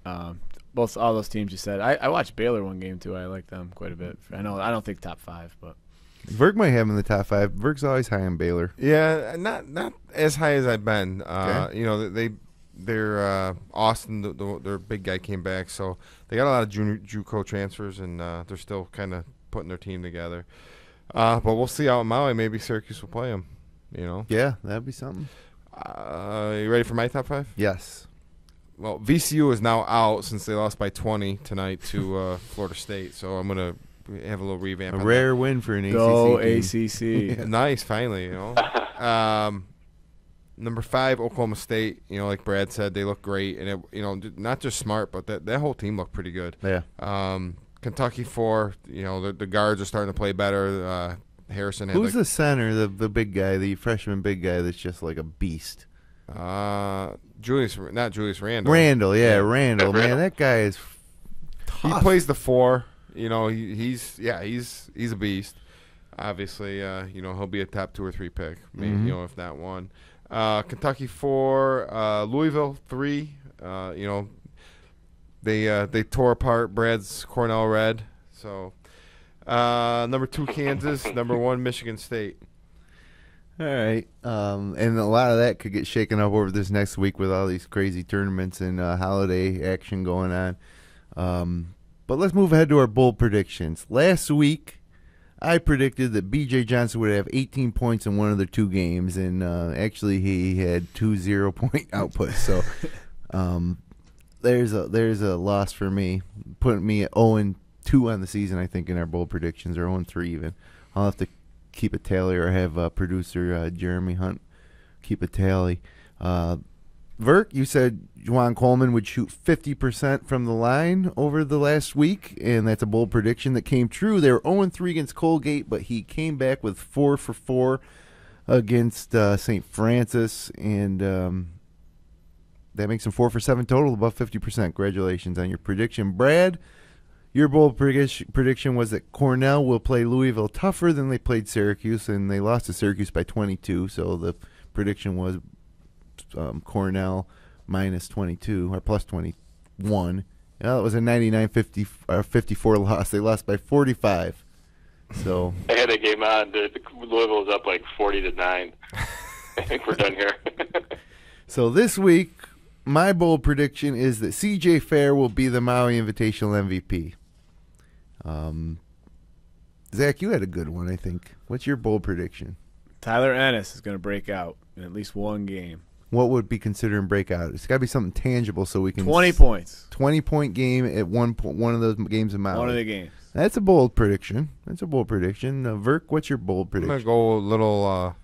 [SPEAKER 3] all those teams you said. I watched Baylor one game too. I like them quite a bit. I don't think top 5, but
[SPEAKER 1] Verk might have him in the top 5. Verk's always high on Baylor.
[SPEAKER 2] Yeah, not as high as I've been.
[SPEAKER 1] Okay.
[SPEAKER 2] They're Austin. Their big guy came back, so they got a lot of JUCO transfers, and they're still kind of putting their team together. But we'll see out in Maui. Maybe Syracuse will play them.
[SPEAKER 1] Yeah, that'd be something.
[SPEAKER 2] You ready for my top 5?
[SPEAKER 1] Yes.
[SPEAKER 2] Well, VCU is now out since they lost by 20 tonight to Florida State. So I'm gonna have a little revamp.
[SPEAKER 1] A rare win for an
[SPEAKER 3] Go
[SPEAKER 1] ACC team.
[SPEAKER 3] ACC.
[SPEAKER 2] Yeah. Nice, finally. Number 5, Oklahoma State. Like Brad said, they look great, and not just Smart, but that whole team looked pretty good.
[SPEAKER 1] Yeah.
[SPEAKER 2] Kentucky 4. The guards are starting to play better. Harrison.
[SPEAKER 1] Who's the center? The big guy, the freshman big guy that's just like a beast.
[SPEAKER 2] Not Julius Randle.
[SPEAKER 1] Randle. Man, that guy is tough.
[SPEAKER 2] He plays the 4. He's a beast. Obviously, he'll be a top 2 or 3 pick, maybe if not 1. Kentucky 4, Louisville 3. They tore apart Brad's Cornell Red. So number 2, Kansas. Number 1, Michigan State.
[SPEAKER 1] All right. And a lot of that could get shaken up over this next week with all these crazy tournaments and holiday action going on. But let's move ahead to our bold predictions. Last week, I predicted that B.J. Johnson would have 18 points in one of their 2 games, and actually he had 2 0-point outputs. So there's a loss for me, putting me at 0-2 on the season, I think, in our bold predictions, or 0-3 even. I'll have to keep a tally or have producer Jeremy Hunt keep a tally. Verk, you said Juwan Coleman would shoot 50% from the line over the last week, and that's a bold prediction that came true. They were 0-3 against Colgate, but he came back with 4 for 4 against St. Francis, and that makes him 4 for 7 total, above 50%. Congratulations on your prediction. Brad, your bold prediction was that Cornell will play Louisville tougher than they played Syracuse, and they lost to Syracuse by 22, so the prediction was Cornell minus 22 or plus 21. It was a 99-54 loss. They lost by 45 So
[SPEAKER 4] I had that game on. Louisville was up like 40-9. I think we're done here.
[SPEAKER 1] So this week, my bold prediction is that C.J. Fair will be the Maui Invitational MVP. Zach, you had a good one, I think. What's your bold prediction?
[SPEAKER 3] Tyler Ennis is going to break out in at least one game.
[SPEAKER 1] What would be considered breakout? It's got to be something tangible so we can
[SPEAKER 3] 20 points.
[SPEAKER 1] 20-point game at one of those games in Maui.
[SPEAKER 3] One of the games.
[SPEAKER 1] That's a bold prediction. Verk, what's your bold
[SPEAKER 2] I'm
[SPEAKER 1] prediction?
[SPEAKER 2] going to go a little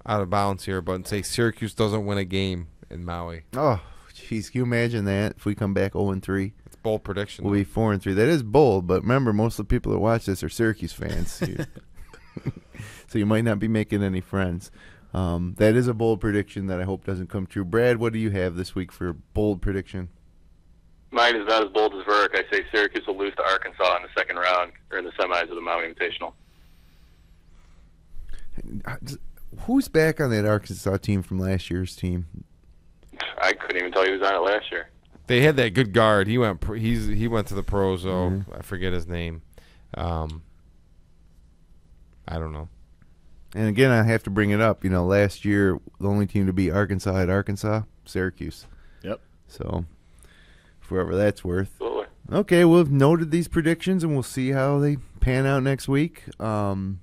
[SPEAKER 2] out of bounds here, but say Syracuse doesn't win a game in Maui.
[SPEAKER 1] Oh, jeez, can you imagine that if we come back 0-3?
[SPEAKER 2] It's a bold prediction.
[SPEAKER 1] We'll be 4-3. That is bold, but remember, most of the people that watch this are Syracuse fans. So you might not be making any friends. That is a bold prediction that I hope doesn't come true. Brad, what do you have this week for a bold prediction?
[SPEAKER 4] Mine is not as bold as Verk. I say Syracuse will lose to Arkansas in the second round or in the semis of the Maui Invitational.
[SPEAKER 1] Who's back on that Arkansas team from last year's team?
[SPEAKER 4] I couldn't even tell you who was on it last year.
[SPEAKER 2] They had that good guard. He went to the pros, though. I forget his name. I don't know.
[SPEAKER 1] And again, I have to bring it up. Last year, the only team to beat Arkansas at Arkansas, Syracuse.
[SPEAKER 3] Yep.
[SPEAKER 1] So, for whatever that's worth.
[SPEAKER 4] Absolutely.
[SPEAKER 1] Okay, we've noted these predictions, and we'll see how they pan out next week. And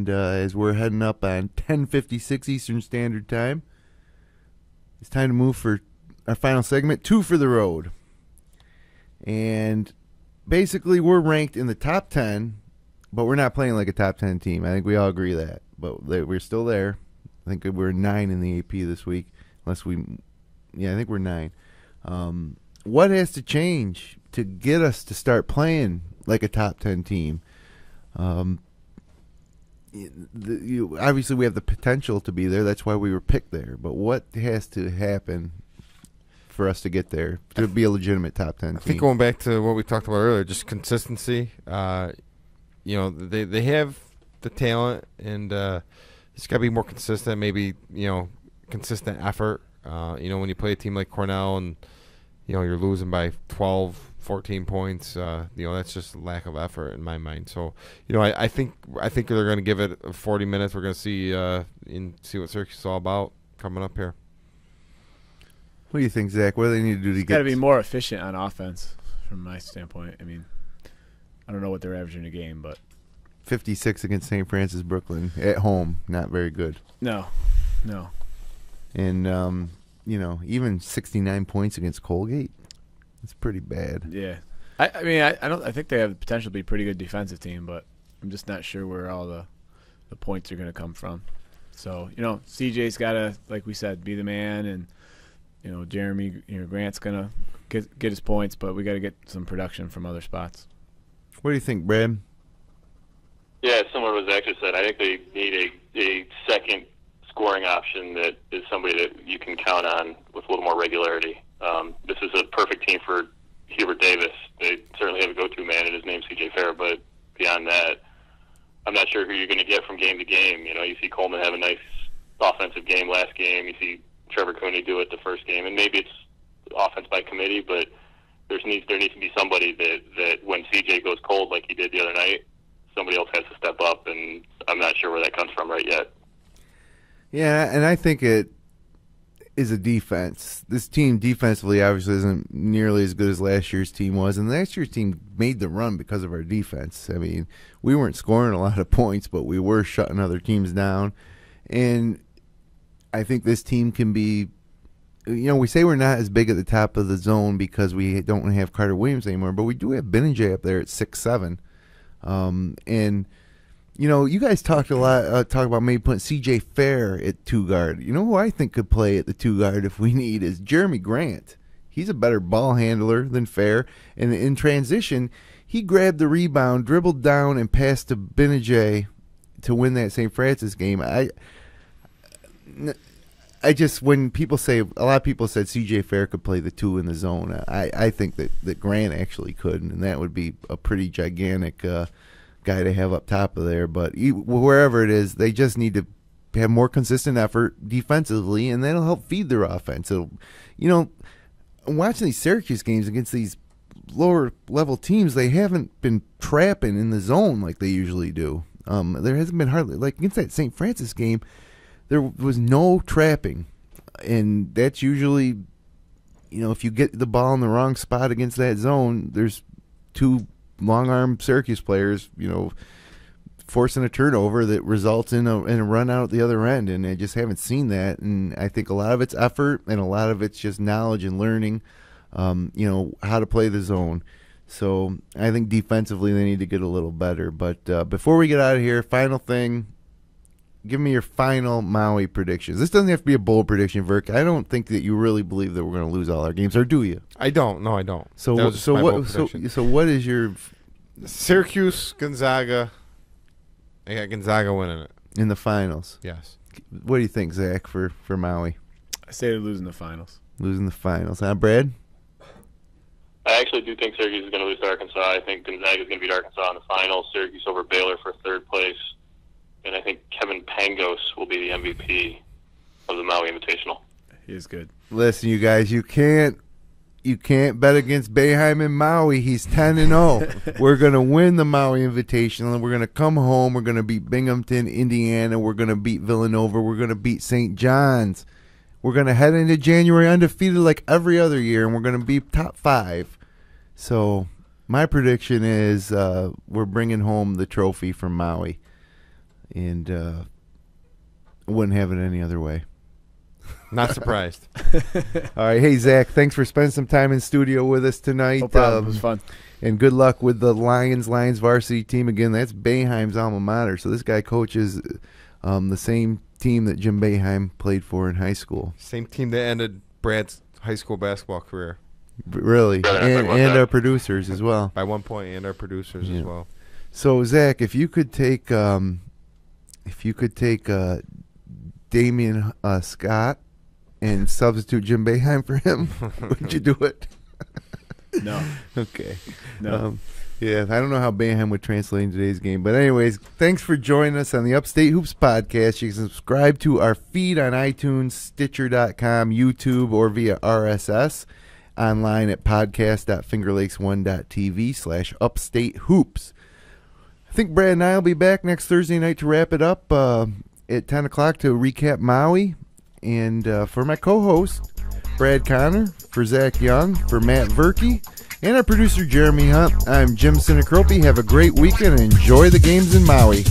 [SPEAKER 1] as we're heading up on 10:56 Eastern Standard Time, it's time to move for our final segment, 2 for the Road. And basically, we're ranked in the top 10. But we're not playing like a top 10 team. I think we all agree that. But we're still there. I think we're 9 in the AP this week. I think we're 9. What has to change to get us to start playing like a top 10 team? Obviously, we have the potential to be there. That's why we were picked there. But what has to happen for us to get there, to be a legitimate top 10 team?
[SPEAKER 2] I think going back to what we talked about earlier, just consistency. They have the talent, and it's got to be more consistent. Maybe consistent effort. When you play a team like Cornell, and you're losing by 12, 14 points. That's just lack of effort in my mind. So I think they're going to give it 40 minutes. We're going to see what Syracuse is all about coming up here.
[SPEAKER 1] What do you think, Zach? What do they need to do to get?
[SPEAKER 3] Got to be more efficient on offense, from my standpoint. I mean, I don't know what they're averaging a game, but
[SPEAKER 1] 56 against St. Francis Brooklyn at home, not very good.
[SPEAKER 3] No.
[SPEAKER 1] And even 69 points against Colgate, it's pretty bad.
[SPEAKER 3] Yeah, I think they have the potential to be a pretty good defensive team, but I'm just not sure where all the points are going to come from. So CJ's got to, like we said, be the man, and Jeremy Grant's going to get his points, but we got to get some production from other spots.
[SPEAKER 1] What do you think, Brad?
[SPEAKER 4] Yeah, similar to what Zach just said. I think they need a second scoring option that is somebody that you can count on with a little more regularity. This is a perfect team for Hubert Davis. They certainly have a go-to man, and his name's C.J. Fair, but beyond that, I'm not sure who you're going to get from game to game. You see Coleman have a nice offensive game last game. You see Trevor Cooney do it the first game, and maybe it's offense by committee, but there needs to be somebody that when CJ goes cold like he did the other night, somebody else has to step up, and I'm not sure where that comes from right yet.
[SPEAKER 1] Yeah, and I think it is a defense. This team defensively obviously isn't nearly as good as last year's team was, and last year's team made the run because of our defense. I mean, we weren't scoring a lot of points, but we were shutting other teams down, and I think this team can be, we say we're not as big at the top of the zone because we don't have Carter Williams anymore, but we do have Benajay up there at 6'7". And, you guys talked a lot, talk about maybe putting C.J. Fair at 2 guard. You know who I think could play at the 2 guard if we need is Jeremy Grant. He's a better ball handler than Fair. And in transition, he grabbed the rebound, dribbled down, and passed to Benajay to win that St. Francis game. I just, when people say, a lot of people said C.J. Fair could play the 2 in the zone. I think that Grant actually could, and that would be a pretty gigantic guy to have up top of there. But wherever it is, they just need to have more consistent effort defensively, and that'll help feed their offense. It'll, watching these Syracuse games against these lower level teams, they haven't been trapping in the zone like they usually do. There hasn't been hardly, like against that St. Francis game, there was no trapping, and that's usually, if you get the ball in the wrong spot against that zone, there's two long-arm Syracuse players, forcing a turnover that results in a run out at the other end, and I just haven't seen that. And I think a lot of it's effort, and a lot of it's just knowledge and learning, how to play the zone. So I think defensively they need to get a little better. But before we get out of here, final thing, give me your final Maui predictions. This doesn't have to be a bold prediction, Verk. I don't think that you really believe that we're going to lose all our games, or do you?
[SPEAKER 2] I don't. No, I don't.
[SPEAKER 1] So what is your
[SPEAKER 2] Syracuse, Gonzaga? I got Gonzaga winning it
[SPEAKER 1] in the finals?
[SPEAKER 2] Yes.
[SPEAKER 1] What do you think, Zach, for Maui?
[SPEAKER 3] I say they're losing the finals.
[SPEAKER 1] Losing the finals, huh, Brad?
[SPEAKER 4] I actually do think Syracuse is going to lose to Arkansas. I think Gonzaga is going to beat Arkansas in the finals. Syracuse over Baylor for third place. And I think Kevin Pangos will be the MVP of the Maui Invitational.
[SPEAKER 3] He is good.
[SPEAKER 1] Listen, you guys, you can't bet against Boeheim in Maui. He's 10-0. We're going to win the Maui Invitational, and we're going to come home. We're going to beat Binghamton, Indiana. We're going to beat Villanova. We're going to beat St. John's. We're going to head into January undefeated like every other year, and we're going to be top 5. So my prediction is we're bringing home the trophy from Maui, and wouldn't have it any other way.
[SPEAKER 2] Not surprised.
[SPEAKER 1] All right. Hey, Zach, thanks for spending some time in studio with us tonight.
[SPEAKER 3] No problem. It was fun.
[SPEAKER 1] And good luck with the Lions varsity team. Again, that's Boeheim's alma mater. So this guy coaches the same team that Jim Boeheim played for in high school.
[SPEAKER 2] Same team that ended Brad's high school basketball career.
[SPEAKER 1] Really? And our producers as well.
[SPEAKER 2] By 1 point, and our producers as well.
[SPEAKER 1] So, Zach, if you could take Damian Scott and substitute Jim Boeheim for him, would you do it?
[SPEAKER 3] No.
[SPEAKER 1] Okay.
[SPEAKER 3] No.
[SPEAKER 1] Yeah, I don't know how Boeheim would translate in today's game. But anyways, thanks for joining us on the Upstate Hoops podcast. You can subscribe to our feed on iTunes, Stitcher.com, YouTube, or via RSS. Online at podcast.fingerlakes1.tv/Upstate Hoops. I think Brad and I will be back next Thursday night to wrap it up at 10 o'clock to recap Maui. And for my co-host, Brad Conner, for Zac Young, for Matt Verkey, and our producer, Jeremy Hunt, I'm Jim Sinicropi. Have a great weekend and enjoy the games in Maui.